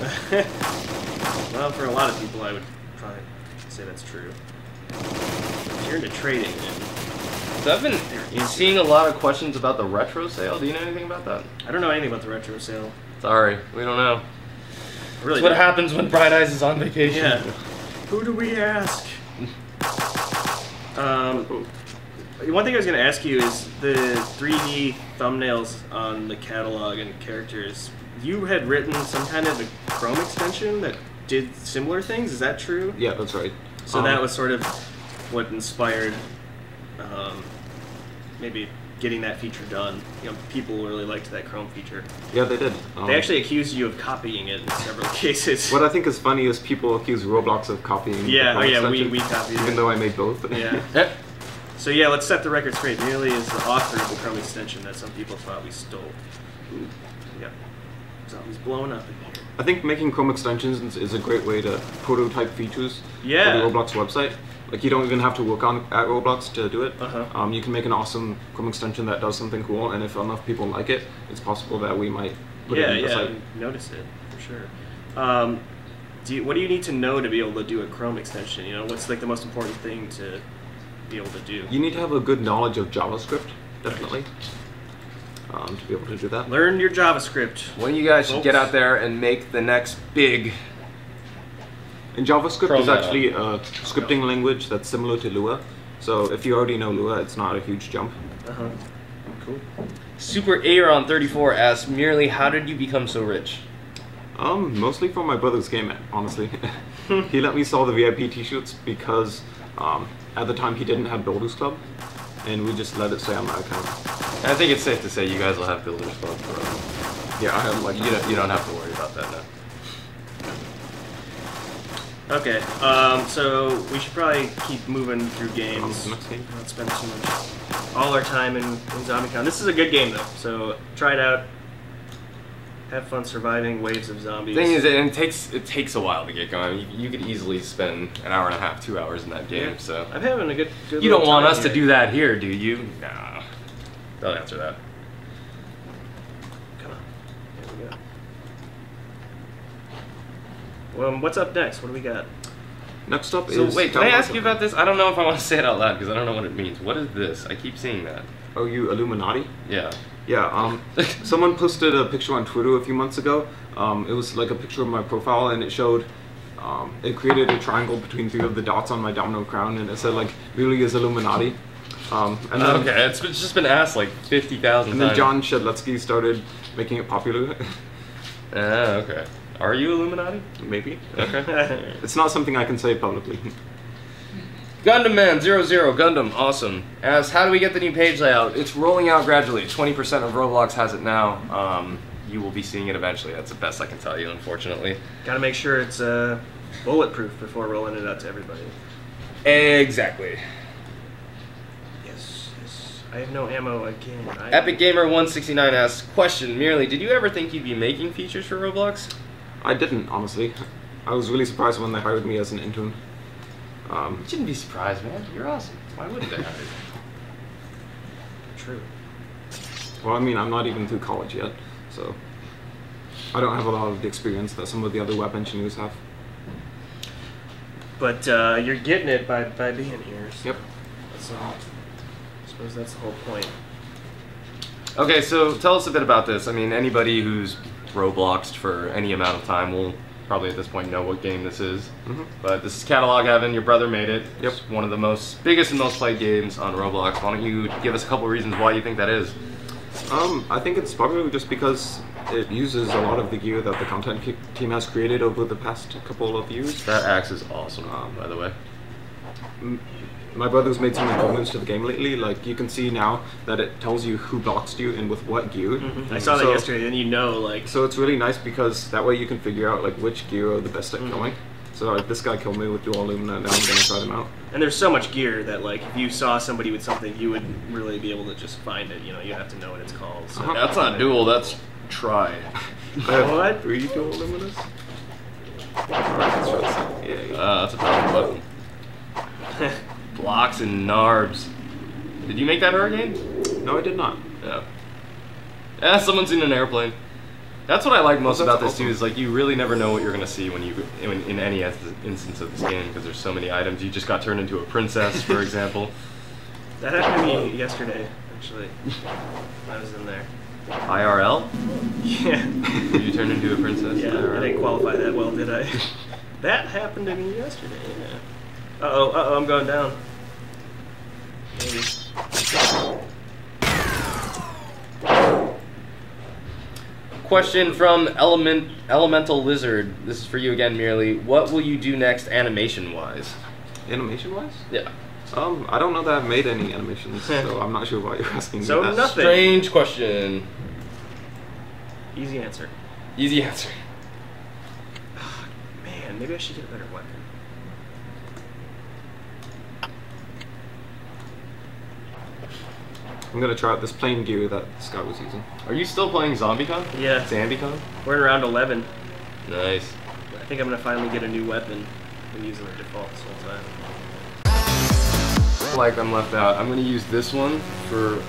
Well, for a lot of people, I would probably say that's true. If you're into trading, then... So I've been seeing a lot of questions about the retro sale. Do you know anything about that? I don't know anything about the retro sale. Sorry, we don't know. I really That's what don't. happens when Bright Eyes is on vacation. Yeah. Who do we ask? One thing I was going to ask you is the 3D thumbnails on the catalog and characters. You had written some kind of a Chrome extension that did similar things. Is that true? Yeah, that's right. So that was sort of what inspired maybe getting that feature done. You know, people really liked that Chrome feature. Yeah, they did. They actually accused you of copying it in several cases. What I think is funny is people accuse Roblox of copying. Yeah, the oh yeah, Chrome we extension, copied it. even though I made both. Yeah. So yeah, let's set the record straight. Nearly is the author of the Chrome extension that some people thought we stole. Ooh, yeah. Zombies blowing up in here. I think making Chrome extensions is a great way to prototype features Yeah. for the Roblox website. Like you don't even have to work on at Roblox to do it. Uh-huh. You can make an awesome Chrome extension that does something cool, and if enough people like it, it's possible that we might put it in the site. Notice it for sure. What do you need to know to be able to do a Chrome extension? You know, what's like the most important thing to be able to do? You need to have a good knowledge of JavaScript, definitely, to be able to do that. Learn your JavaScript. One of you guys should Folks. get out there and make the next big... And JavaScript Chrome is actually a scripting language that's similar to Lua. So if you already know Lua, it's not a huge jump. Uh-huh. Cool. Super Aaron 34 asks merely, how did you become so rich? Mostly from my brother's game, honestly. He let me sell the VIP t-shirts because at the time he didn't have Builders Club, and we just let it stay on my account. I think it's safe to say you guys will have Builders Club for Yeah, I have like you don't have to worry about that now. Okay, so we should probably keep moving through games. Next game. Not spend too much all our time in ZombieCon. This is a good game though, so try it out. Have fun surviving waves of zombies. Thing is, it takes a while to get going. You could easily spend an hour and a half, 2 hours in that game. Yeah. So I'm having a good you don't want us here. to do that here, do you? Nah. Don't answer that. Come on. Here we go. Well, what's up next? What do we got? Next up So is... wait, can I ask you about this? I don't know if I want to say it out loud because I don't know what it means. What is this? I keep seeing that. Oh, you Illuminati? Yeah. Yeah, someone posted a picture on Twitter a few months ago. It was like a picture of my profile, and it showed, it created a triangle between 3 of the dots on my domino crown, and it said like, really is Illuminati. And then, Okay, it's just been asked like 50,000 times. And then John Shedletsky started making it popular. Okay. Are you Illuminati? Maybe. Okay. It's not something I can say publicly. Gundam Man 00, Gundam, awesome. As how do we get the new page layout? It's rolling out gradually. 20% of Roblox has it now. You will be seeing it eventually. That's the best I can tell you, unfortunately. Got to make sure it's bulletproof before rolling it out to everybody. Exactly. Yes. I have no ammo again. Epic Gamer 169 asks, question, merely, did you ever think you'd be making features for Roblox? I didn't, honestly. I was really surprised when they hired me as an intern. You shouldn't be surprised, man. You're awesome. Why wouldn't they hire you? True. Well, I mean, I'm not even through college yet, so I don't have a lot of the experience that some of the other web engineers have. But you're getting it by being here. So Yep. I suppose that's the whole point. Okay, so tell us a bit about this. I mean, anybody who's Robloxed for any amount of time will probably at this point know what game this is. But this is Catalog Heaven. Your brother made it. Yep. It's one of the biggest and most played games on Roblox. Why don't you give us a couple reasons why you think that is? I think it's probably just because it uses a lot of the gear that the content team has created over the past couple of years. That axe is awesome, by the way. My brother's made some improvements to the game lately. Like, you can see now that it tells you who blocked you and with what gear. I saw that yesterday, and you know, like... So it's really nice because that way you can figure out, like, which gear are the best at killing. So, like, this guy killed me with dual Lumina, now I'm gonna try them out. And there's so much gear that, like, if you saw somebody with something, you would really be able to just find it. You know, you have to know what it's called. So. That's not dual, that's try. I have What? 3 dual Luminas. Alright, let's try this. Yeah. That's a powerful button. Blocks and Narbs. Did you make that hurricane? No, I did not. Yeah. Someone's in an airplane. That's what I like most Well, about that's this too. Is like you really never know what you're gonna see when in any instance of this game because there's so many items. You just got turned into a princess, for example. That happened to me yesterday, actually. I was in there. IRL? Yeah. You turned into a princess? Yeah, IRL? I didn't qualify that well, did I? That happened to me yesterday, yeah. Uh-oh, I'm going down. Maybe. Question from Elemental Lizard. This is for you again, merely. What will you do next animation-wise? Animation-wise? Yeah. I don't know that I've made any animations, so I'm not sure why you're asking me So that. nothing. Strange question. Easy answer. Easy answer. Man, maybe I should get a better weapon. I'm gonna try out this plain gear that this guy was using. Are you still playing ZombieCon? Yeah. ZambieCon? We're in round 11. Nice. I think I'm gonna finally get a new weapon. I'm using the default this whole time. Like I'm left out. I'm gonna use this one for...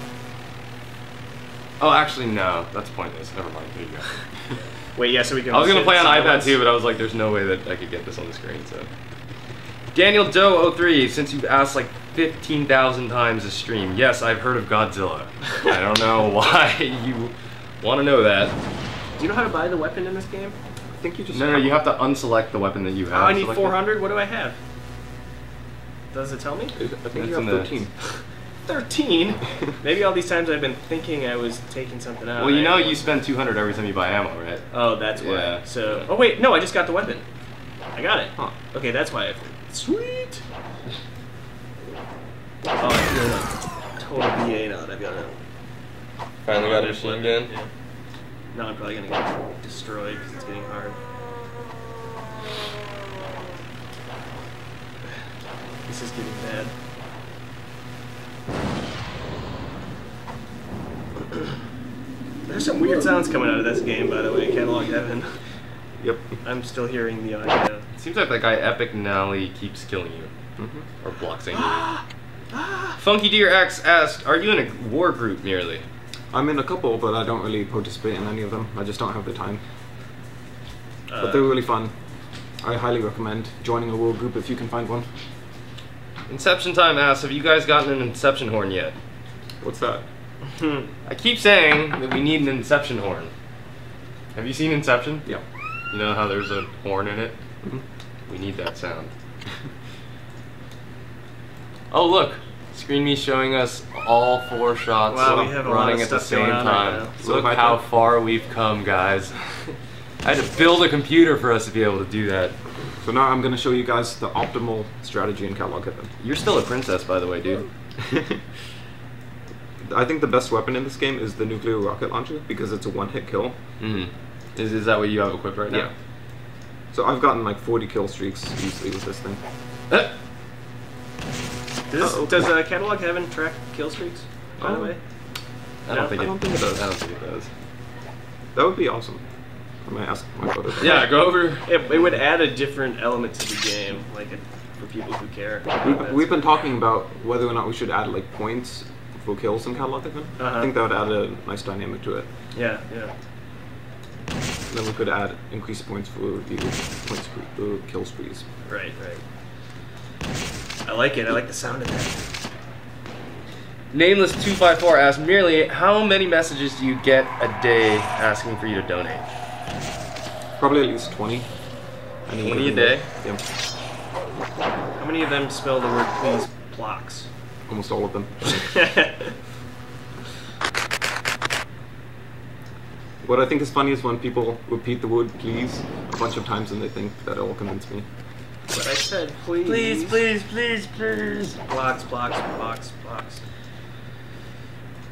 Oh, actually, no. That's pointless. Never mind. Here you go. Wait, yeah, so we can... I was gonna play on iPad silence. too, but I was like, there's no way that I could get this on the screen, so... Daniel Doe 03, since you've asked like 15,000 times this stream, yes, I've heard of Godzilla. I don't know why you want to know that. Do you know how to buy the weapon in this game? I think you just... No, you have to unselect the weapon that you have. Oh, I need selected. 400? What do I have? Does it tell me? I think That's you have in the- 13. 13? Maybe all these times I've been thinking I was taking something out. Well, you know you spend 200 every time you buy ammo, right? Oh, that's why. Yeah. So, oh wait, no, I just got the weapon. I got it. Huh. Okay, that's why I... Sweet! Oh, I feel like total BA now that I've got it. Finally got a machine gun? Yeah. No, I'm probably gonna get destroyed because it's getting hard. This is getting bad. There's some weird sounds coming out of this game, by the way, Catalog Heaven. Yep. I'm still hearing the audio. Seems like that guy Epic Nally keeps killing you. Or bloxing you. Funky Deer X asked, are you in a war group nearly? I'm in a couple, but I don't really participate in any of them. I just don't have the time. But they're really fun. I highly recommend joining a war group if you can find one. Inception Time asks, have you guys gotten an Inception horn yet? What's that? I keep saying that we need an Inception horn. Have you seen Inception? Yeah. You know how there's a horn in it? We need that sound. Oh look, Screen Me showing us all 4 shots Wow, we have a lot running of at the stuff same going on time. right now. Look how far we've come, guys. I had to build a computer for us to be able to do that. So now I'm going to show you guys the optimal strategy in Catalog Heaven. You're still a princess, by the way, dude. I think the best weapon in this game is the nuclear rocket launcher because it's a one-hit kill. Is that what you have equipped right now? Yeah. So I've gotten like 40 kill streaks easily with this thing. Does Catalog Heaven track kill streaks, by the way? I don't think it does. I don't think it does. That would be awesome. I might ask my brother. Yeah, go over. It would add a different element to the game, like for people who care. We've been talking about whether or not we should add like points for kills in Catalog Heaven. I think that would add a nice dynamic to it. Yeah, yeah. And then we could add increased points for the kill sprees. Right, right. I like it. I like the sound of that. Nameless254 asks, merely, how many messages do you get a day asking for you to donate? Probably at least 20. 20 a day? Yeah. How many of them spell the word please blocks? Almost all of them. What I think is funny is when people repeat the word please a bunch of times and they think that it'll convince me. But I said please. Please, please, please, please. Blocks, blocks, blocks, blocks.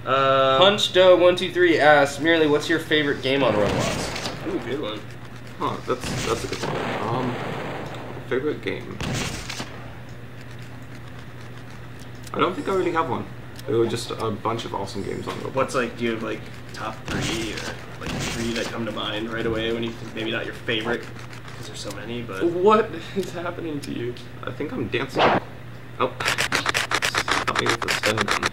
Punchdo123 asks, merely, what's your favorite game on Roblox? Ooh, good one. Huh, that's a good one. Favorite game? I don't think I really have one. There were just a bunch of awesome games on Roblox. What's like, do you have like top 3 or like 3 that come to mind right away when you think maybe not your favorite? Because there's so many, but... What is happening to you? I think I'm dancing. Oh. Not me with the stun gun.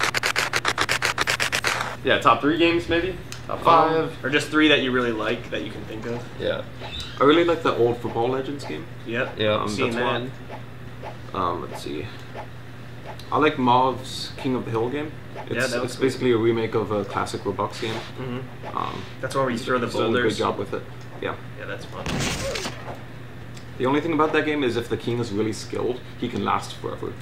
Yeah, top 3 games maybe? Top 5? Or just 3 that you really like that you can think of? Yeah. I really like the old Football Legends game. Yep. Yeah, I've seen that. Let's see. I like Mauve's King of the Hill game. It's basically a remake of a classic Roblox game. That's where you throw the he's done a good boulders. job with it. Yeah. Yeah, that's fun. The only thing about that game is if the king is really skilled, he can last forever.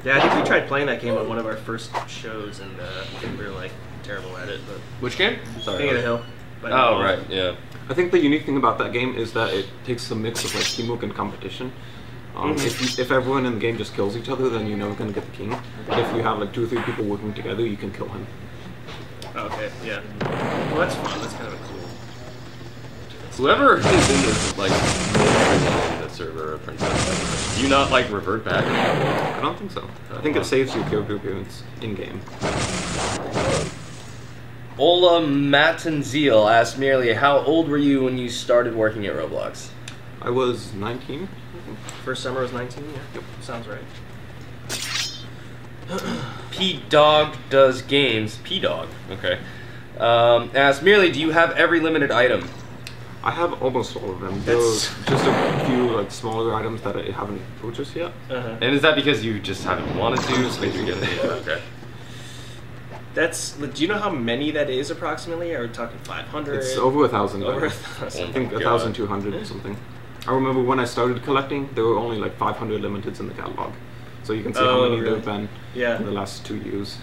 Yeah, I think we tried playing that game on one of our first shows, and I think we were like terrible at it. But Which game? Sorry. King of the Hill. Oh, right, yeah. I think the unique thing about that game is that it takes a mix of like teamwork and competition. If everyone in the game just kills each other, then you're never going to get the king. But if you have like 2 or 3 people working together, you can kill him. Okay, yeah. Well, that's fun. That's kind of a cool. Whoever is in this, like, in the server, princess, do you not, like, revert back? I don't think so. I think it saves your character appearance in-game. Ola Matanzeal asked merely, how old were you when you started working at Roblox? I was 19. First summer was 19, yeah? Yep. Sounds right. P-Dog does games. P-Dog, okay. Asked merely, do you have every limited item? I have almost all of them. There's just a few like smaller items that I haven't purchased yet. And is that because you just haven't wanted to? So you're getting it? Okay. Do you know how many that is approximately? Are we talking 500? It's over 1,000. Over items. 1,000. I think 1,200 or something. I remember when I started collecting, there were only like 500 limiteds in the catalog. So you can see how many there have been in the last 2 years.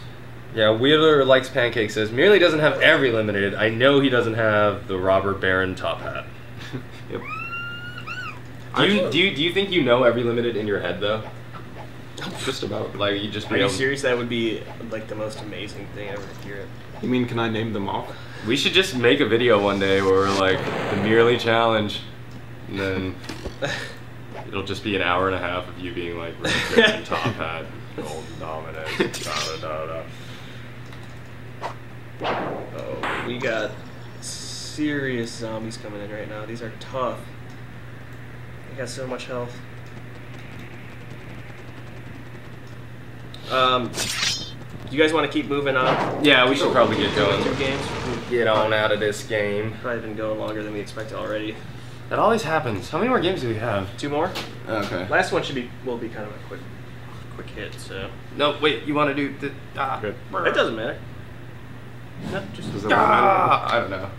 Yeah, Wheeler Likes Pancake says, merely doesn't have every limited. I know he doesn't have the Robber Baron top hat. Yep. Do you think you know every limited in your head though? Just about. Like you just. Are you serious? That would be like the most amazing thing ever to hear it. You mean, can I name them off? We should just make a video one day where we're like the Merely Challenge, and then it'll just be an hour and a half of you being like Baron top hat, Golden Dominant, da da da da. Oh. We got serious zombies coming in right now. These are tough. They got so much health. Do you guys want to keep moving on? Yeah, we should probably get going. 2 games? Get on out of this game. Probably been going longer than we expected already. That always happens. How many more games do we have? 2 more? Okay. Last one will be kind of a quick hit, so. No, wait, you want to do the... Good. It doesn't matter. No, just... Does that matter? I don't know.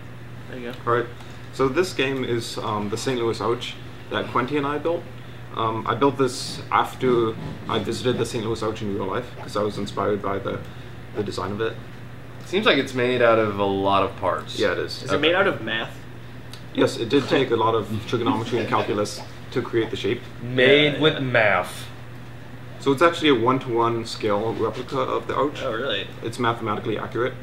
There you go. Alright, so this game is the St. Louis Ouch that Quenty and I built. I built this after I visited the St. Louis Ouch in real life because I was inspired by the design of it. Seems like it's made out of a lot of parts. Yeah, it is. Is it made out of math? Yes, it did take a lot of trigonometry and calculus to create the shape. Made with math. So it's actually a 1-to-1 scale replica of the Ouch. Oh, really? It's mathematically accurate.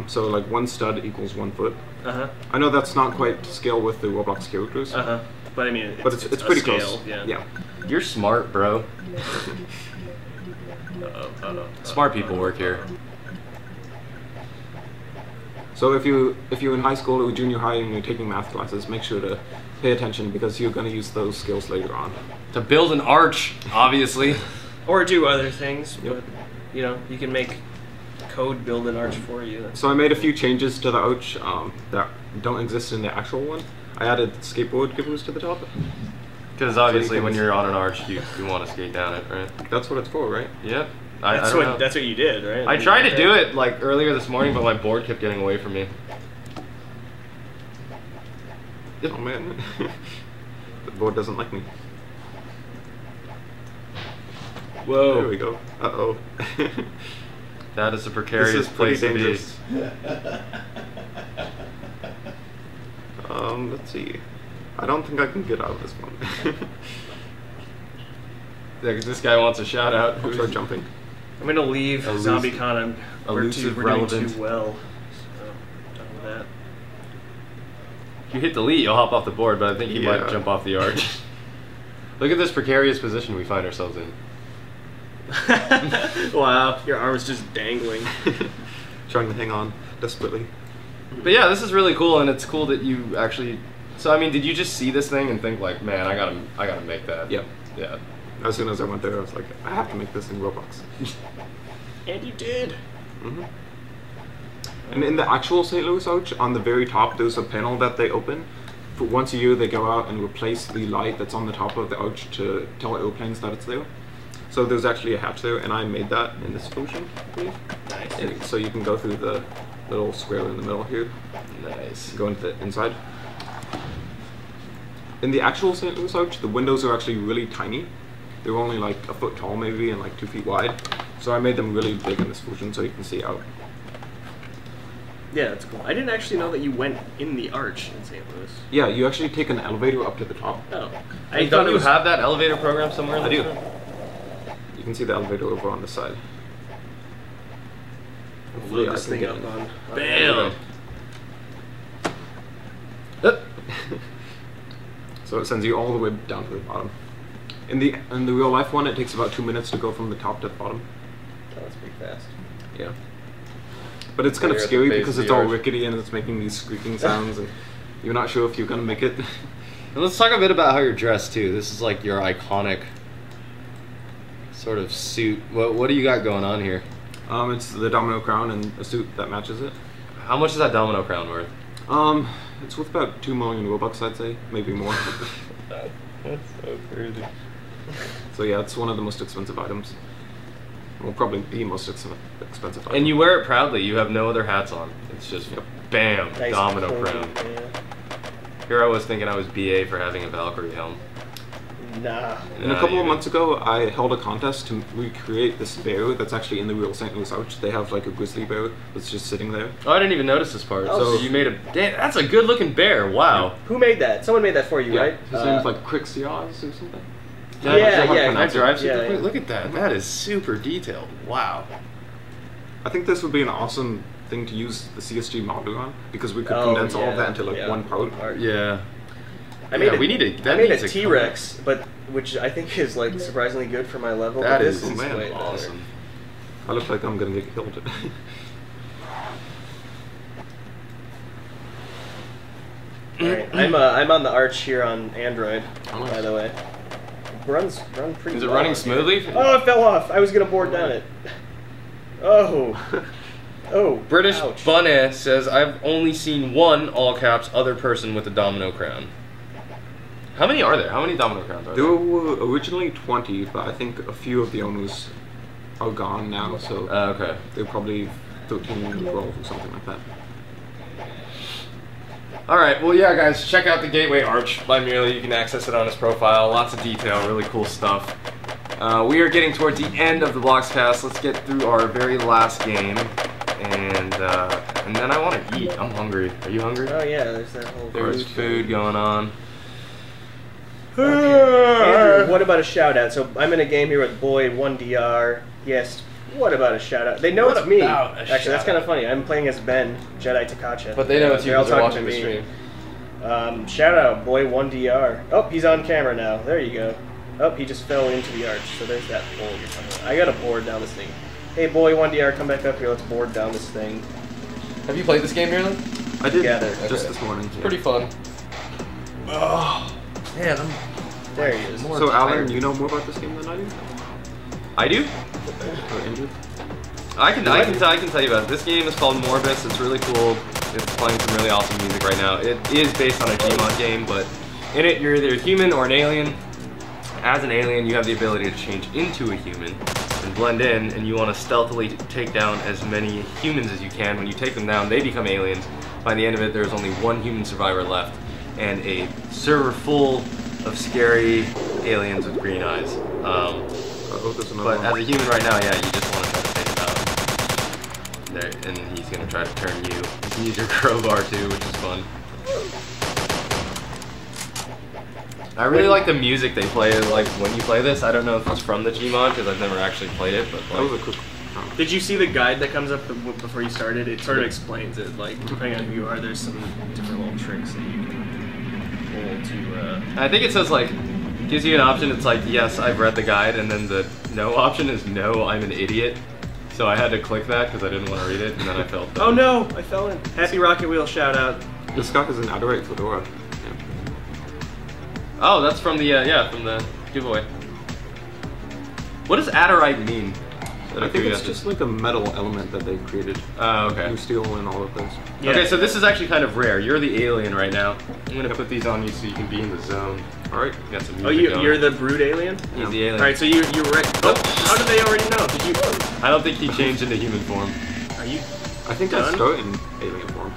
So like 1 stud equals 1 foot. Uh-huh. I know that's not quite to scale with the Roblox characters. Uh-huh. But I mean, But it's a pretty scale, close. Yeah. You're smart, bro. Smart people work here. So if you're in high school or junior high and you're taking math classes, make sure to pay attention because you're going to use those skills later on. To build an arch, obviously. Or do other things, Yep. but you know, you can make code build an arch for you. So I made a few changes to the Ouch that don't exist in the actual one. I added skateboard givers to the top. Because obviously when you're on an arch, you want to skate down it, right? That's what it's for, right? Yep. That's what you did, right? I tried to do it like earlier this morning, but my board kept getting away from me. Oh man, the board doesn't like me. Whoa. There we go. Uh-oh. That is a precarious This is pretty place to be. dangerous. Let's see. I don't think I can get out of this one. Yeah, because this guy wants a shout out. I'll try jumping. I'm gonna leave Elusive- ZombieCon. We're elusive doing relevant. too well. So, done with that. If you hit delete, you'll hop off the board, but I think you might Yeah. jump off the arch. Look at this precarious position we find ourselves in. Wow, your arm's just dangling. Trying to hang on desperately. But yeah, this is really cool, and it's cool that you actually. So I mean, did you just see this thing and think like, man, I gotta make that? Yep. Yeah. As soon as I went there, I was like, I have to make this in Roblox. And you did. Mm-hmm. And in the actual St. Louis Ouch, on the very top, there's a panel that they open. For once a year, they go out and replace the light that's on the top of the Ouch to tell airplanes that it's there. So there's actually a hatch there, and I made that in this version, I believe. Nice. And so you can go through the little square in the middle here, Nice. go into the inside. In the actual St. Louis Ouch, the windows are actually really tiny. They're only like a foot tall maybe and like 2 feet wide. So I made them really big in this version so you can see out. Yeah, that's cool. I didn't actually know that you went in the arch in St. Louis. Yeah, you actually take an elevator up to the top. Oh. I don't you have that elevator program somewhere in I this do. room? You can see the elevator over on the side. Load I this can thing get up in. on. Bam! So it sends you all the way down to the bottom. In the real life one, it takes about 2 minutes to go from the top to the bottom. Oh, that's pretty fast. Yeah. But it's kind You're of at the scary base because of it's the all arch. rickety and it's making these squeaking sounds and you're not sure if you're gonna make it. And let's talk a bit about how you're dressed too. This is like your iconic sort of suit. What do you got going on here? It's the domino crown and a suit that matches it. How much is that domino crown worth? It's worth about 2 million Robux, I'd say, maybe more. That's so crazy. So yeah, it's one of the most expensive items. Well, probably the most expensive item. And you wear it proudly. You have no other hats on. It's just bam, Nice domino clean, crown. yeah. Here I was thinking I was BA for having a Valkyrie helm. Nah. And a couple of months ago, I held a contest to recreate this bear that's actually in the real St. Louis Ouch. They have like a grizzly bear that's just sitting there. Oh, I didn't even notice this part. Oh, So you made a. Damn, that's a good looking bear. Wow. Who made that? Someone made that for you, right? His name's like Crixiaz or something. Yeah, Can I drive yeah, super quick? yeah. Look at that. That is super detailed. Wow. I think this would be an awesome thing to use the CSG modeler on because we could Oh, condense all of that into like yeah. one part. Yeah. I made we need to. I made a T-Rex, but which I think is like surprisingly good for my level. That but is this man, way better. awesome. I look like I'm gonna get killed. Alright, I'm on the Arch here on Android, by the way. Run pretty Is it well running here. smoothly? Oh, it fell off. I was gonna board down it. Oh. Oh. British ouch. Bunny says, I've only seen one, all caps, other person with a domino crown. How many are there? How many domino crowns are There there? were originally 20, but I think a few of the owners are gone now, so Okay. they're probably 13 or 12 or something like that. Alright, well yeah guys, check out the Gateway Arch by Merely. You can access it on his profile. Lots of detail, really cool stuff. We are getting towards the end of the BLOXcast. Let's get through our very last game. And then I want to eat. I'm hungry. Are you hungry? Oh yeah, there's that whole There's food going on. Andrew, what about a shout out? So I'm in a game here with Boy1DR. Yes, what about a shout out? They know What it's me. about a Actually, that's kind of shout-out? funny. I'm playing as Ben, Jedi Takacha. But they know it's you They're all because they're talking watching to the me. stream. Shout out, Boy1DR. Oh, he's on camera now. There you go. Oh, he just fell into the arch. So there's that hole you're talking about. I gotta board down this thing. Hey, Boy1DR, come back up here. Let's board down this thing. Have you played this game, Merely? I did Together. just Okay. this morning. It's pretty fun. Oh, man, There he is. So Alan, you know more about this game than I do? I do? Or Andrew? I can tell you about it. This game is called Morbus. It's really cool. It's playing some really awesome music right now. It is based on a Gmod game, but in it you're either a human or an alien. As an alien, you have the ability to change into a human and blend in, and you want to stealthily take down as many humans as you can. When you take them down, they become aliens. By the end of it, there's only one human survivor left, and a server full of scary aliens with green eyes. There's another But one. as a human right now, yeah, you just want to try to take him out. There, and he's going to try to turn you. You can use your crowbar too, which is fun. I really like the music they play, like when you play this. I don't know if it's from the Gmod because I've never actually played it, but That was like, a quick. Did you see the guide that comes up before you started? It sort of explains it. Like, depending on who you are, there's some different little tricks that you can pull to. I think it says like, gives you an option. It's like, yes, I've read the guide, and then the no option is no, I'm an idiot. So I had to click that because I didn't want to read it, and then I felt. Oh no! I fell in. Happy Rocket Wheel shout out. This guy is an Adorate Fedora. Oh, that's from the from the giveaway. What does Adorite mean? I think it's just like a metal element that they created. Oh, okay. Blue steel and all of those. Yeah. Okay, so this is actually kind of rare. You're the alien right now. I'm gonna put these on you so you can be in the zone. All right. Got some music Oh, going. you're the brood alien? He's the alien. Alright, so you're right. Oh, how did they already know? Did you. I don't think he changed into human form. Are you. I think I Done? started in alien form.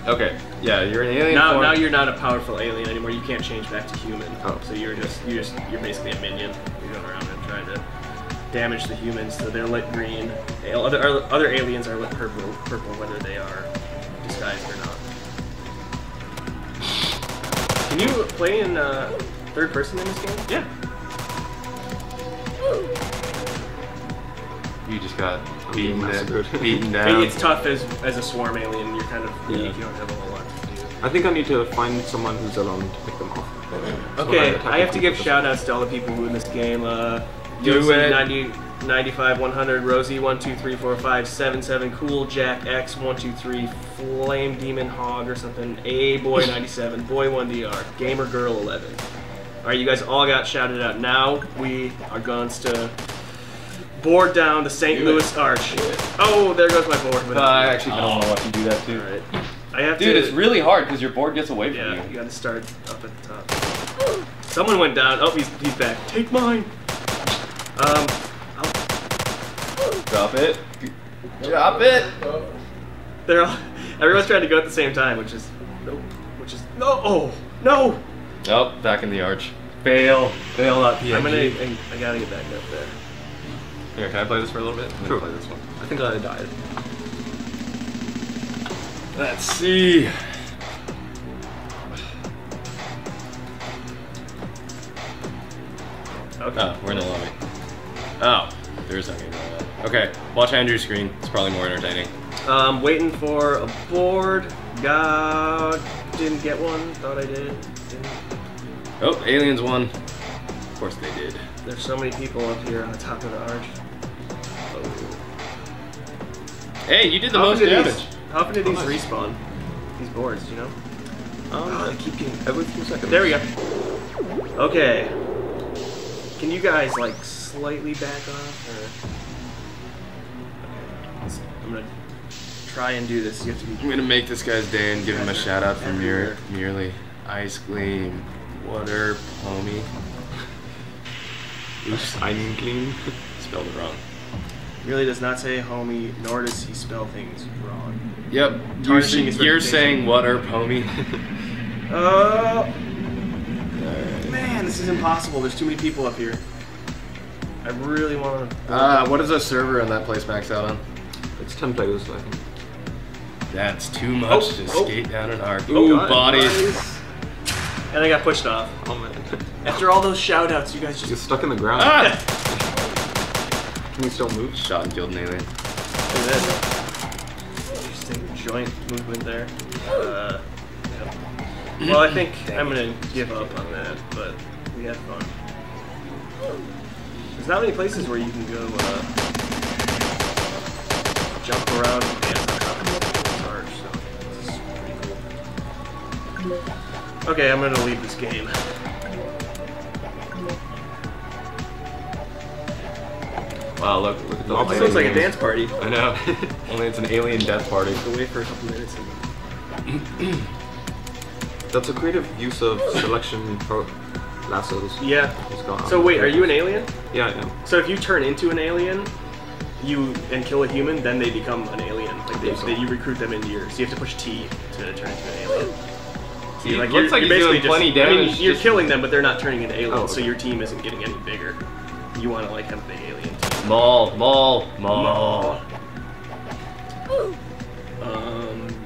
Okay, yeah, you're an alien Now, form. now you're not a powerful alien anymore. You can't change back to human. Oh. So you're basically a minion. You're going around and trying to damage the humans. So they're lit green. Other aliens are lit purple, whether they are disguised or not. Can you play in third person in this game? Yeah. You just got beaten, massacred. beaten down. It's tough as a swarm alien. You're kind of Yeah. weak. You don't have a whole lot to do. I think I need to find someone who's alone to pick them off. So when Okay, attack I have to people, give just- shout outs to all the people who in this game. Do it. 90, 95, 100, Rosie, 1, 2, 3, 4, 5, 7, 7, Cool, Jack, X, 1, 2, 3, Flame Demon Hog or something, A Boy 97, Boy 1DR, Gamer Girl 11. Alright, you guys all got shouted out. Now we are going to board down the St. Louis Arch. Oh, there goes my board. But I actually kind of want to watch you do that too. Alright. I have Dude, to. it's really hard because your board gets away from Yeah, you. you gotta start up at the top. Someone went down. Oh, he's back. Take mine. Drop it. Drop it. Everyone's trying to go at the same time, which is no. Oh no. Oh, back in the arch. Fail. Fail that PNG. I gotta get back up there. Here, can I play this for a little bit? I'm Sure. gonna play this one. I think I died. Let's see. Okay. Oh, we're in the lobby. Oh, there's nothing going on. Okay, watch Andrew's screen. It's probably more entertaining. Waiting for a board. God, didn't get one. Thought I did. Didn't. Oh, aliens won. Of course they did. There's so many people up here on the top of the arch. Oh. Hey, you did the How most often do damage. How often do these respawn? These boards, do you know? I keep getting every few seconds. There we go. Okay. Can you guys like slightly back off? Or... Okay. I'm gonna try and do this. You have to be. I'm gonna make this guy's day and give him a shout out for merely ice cream, water, homie. Oops, I mean clean. Spelled it wrong. Really does not say homie, nor does he spell things wrong. Yep. Tarnishing his You're reputation. saying water, homie. Man, this is impossible. There's too many people up here. I really want to. What is a server on that place max out on? It's 10 players, I think. That's too much to skate down an arc. Oh, Ooh, God. bodies. Nice. And I got pushed off. Oh man. After all those shout outs, you guys You're just. stuck in the ground. Ah! Can you still move? Shot and killed an alien. Look at that. Interesting joint movement there. Yep. Well, I think I'm gonna give up on that, but we had fun. There's not many places where you can go jump around and dance on top of the arch, so this is pretty cool. Okay, I'm gonna leave this game. Wow, look at the It sounds like a dance party. I know. Only it's an alien death party. We'll wait for a couple minutes. And... That's a creative use of selection lassos. Yeah. It's gone. So wait, are you an alien? Yeah, I am. So if you turn into an alien, and kill a human, then they become an alien. Like you recruit them into your. So you have to push T to turn into an alien. So It looks like you're doing plenty I mean, damage. you're killing them, but they're not turning into aliens. Oh, okay. So your team isn't getting any bigger. You want to like have a big alien team. Maul.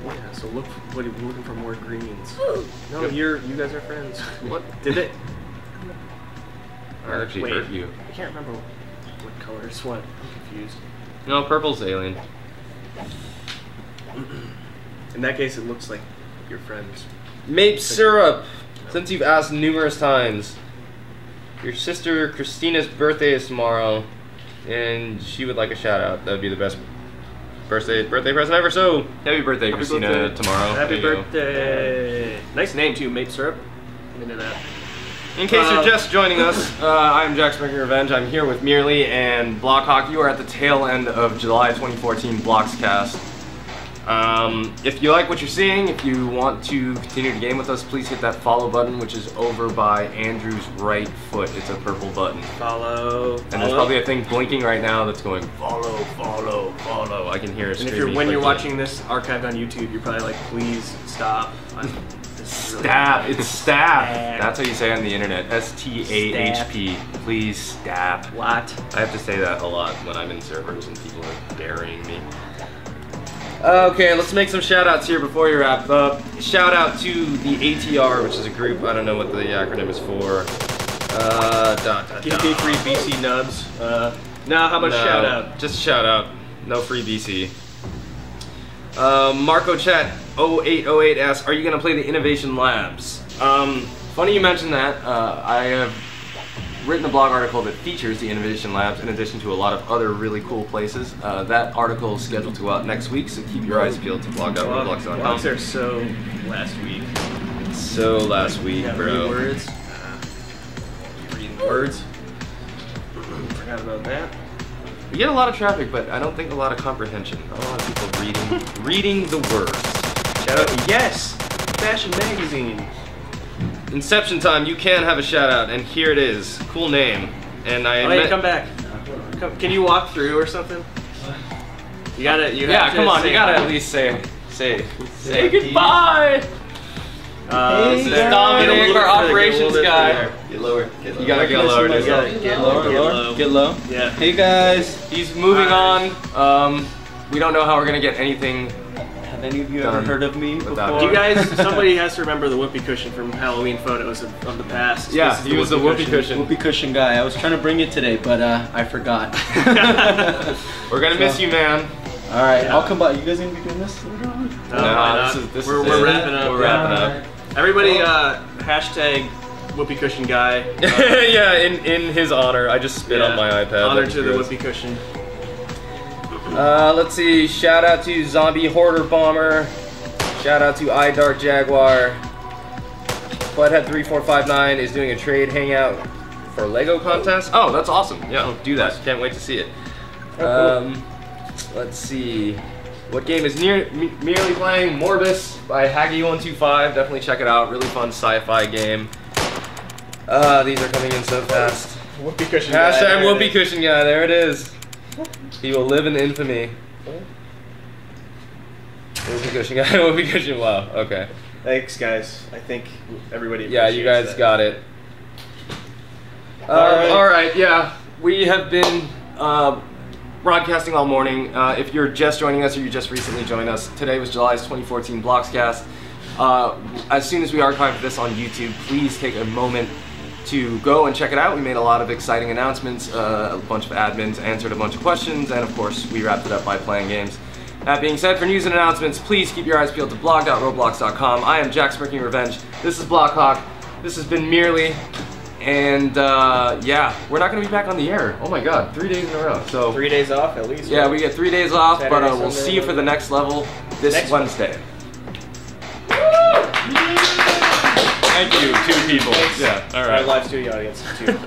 Yeah. So we're looking for more greens. No, you guys are friends. What did it? I actually hurt you. I can't remember what colors. What? I'm confused. No, purple's alien. In that case, it looks like your friends. Mape syrup. Since you've asked numerous times, your sister Christina's birthday is tomorrow, and she would like a shout out. That would be the best birthday present ever. So happy birthday, Christina! birthday. Tomorrow. Happy There you go. birthday! Nice name too, Mape Syrup. I'm into that. In case you're just joining us, I'm Jack Smirking Revenge. I'm here with Merely and BLOXhawk. You are at the tail end of July 2014 BLOXcast. If you like what you're seeing, if you want to continue to game with us, please hit that follow button, which is over by Andrew's right foot. It's a purple button. Follow. And there's probably a thing blinking right now that's going, follow, follow, follow. I can hear it And screaming. when you're watching this archived on YouTube, you're probably like, please stop. This is really Stab, it's stab. Stab. That's how you say it on the internet. S-T-A-H-P. Please stab. What? I have to say that a lot when I'm in servers and people are burying me. Okay, let's make some shout outs here before you wrap up. Shout out to the ATR, which is a group, I don't know what the acronym is for. Get free BC nubs. No, how about shout out? Just shout out. No free BC. Marco Chat 0808 asks, are you going to play the Innovation Labs? Funny you mentioned that. I have written a blog article that features the Innovation Labs in addition to a lot of other really cool places. That article is scheduled to go out next week, so keep your eyes peeled to blog.roblox.com. Blogs are so last week. So last week, Yeah, bro. words. Reading words. Forgot about that. We get a lot of traffic, but I don't think a lot of comprehension. Not a lot of people reading the words. Shout out to Yes! Fashion Magazine. Inception Time, you can have a shout out, and here it is. Cool name. And I Oh, hey, come back. Can you walk through or something? You gotta. Yeah, come on. You gotta at least say goodbye. Hey, this is Dominic, our operations guy. Get lower. You gotta get lower. Get low. Get low. Yeah. Hey guys. He's moving on. We don't know how we're gonna get anything. Have any of you ever heard of me before? Do you guys? Somebody has to remember the whoopee cushion from Halloween photos of the past. Yeah, This is he was the whoopee cushion. Whoopee cushion guy. I was trying to bring it today, but I forgot. We're gonna miss you, man. All right, Yeah. I'll come by. You guys gonna be doing this later on? No, this is we're wrapping up. We're wrapping up. Everybody, hashtag whoopee cushion guy. Yeah, in his honor, I just spit on my iPad. Honor That's to the gross. whoopee cushion. Let's see. Shout out to Zombie Hoarder Bomber. Shout out to iDark Jaguar. Flathead3459 is doing a trade hangout for Lego contest. Oh, that's awesome. Yeah, do that. Can't wait to see it. Let's see. What game is merely playing? Morbus by Haggy125. Definitely check it out. Really fun sci-fi game. These are coming in so fast. Whoopee cushion Hashtag whoopee cushion guy. There it is. He will live in infamy. Whoopee cushion guy. Whoopee cushion. Wow. Okay. Thanks, guys. I think everybody. Yeah, you guys that. got it. Alright. All right. Yeah, we have been broadcasting all morning. If you're just joining us or you just recently joined us, today was July's 2014 BLOXcast. As soon as we archive this on YouTube, please take a moment to go and check it out. We made a lot of exciting announcements, a bunch of admins answered a bunch of questions, and of course, we wrapped it up by playing games. That being said, for news and announcements, please keep your eyes peeled to blog.roblox.com. I am Jack Smirking Revenge. This is BLOXhawk. This has been Merely. And yeah, we're not going to be back on the air. Oh my god, 3 days in a row. So 3 days off at least. Yeah, we get 3 days off, Saturday, but we'll Sunday, see you for the next level this Wednesday. Thank you, 2 people. Yeah, all Our right. live studio audience, too.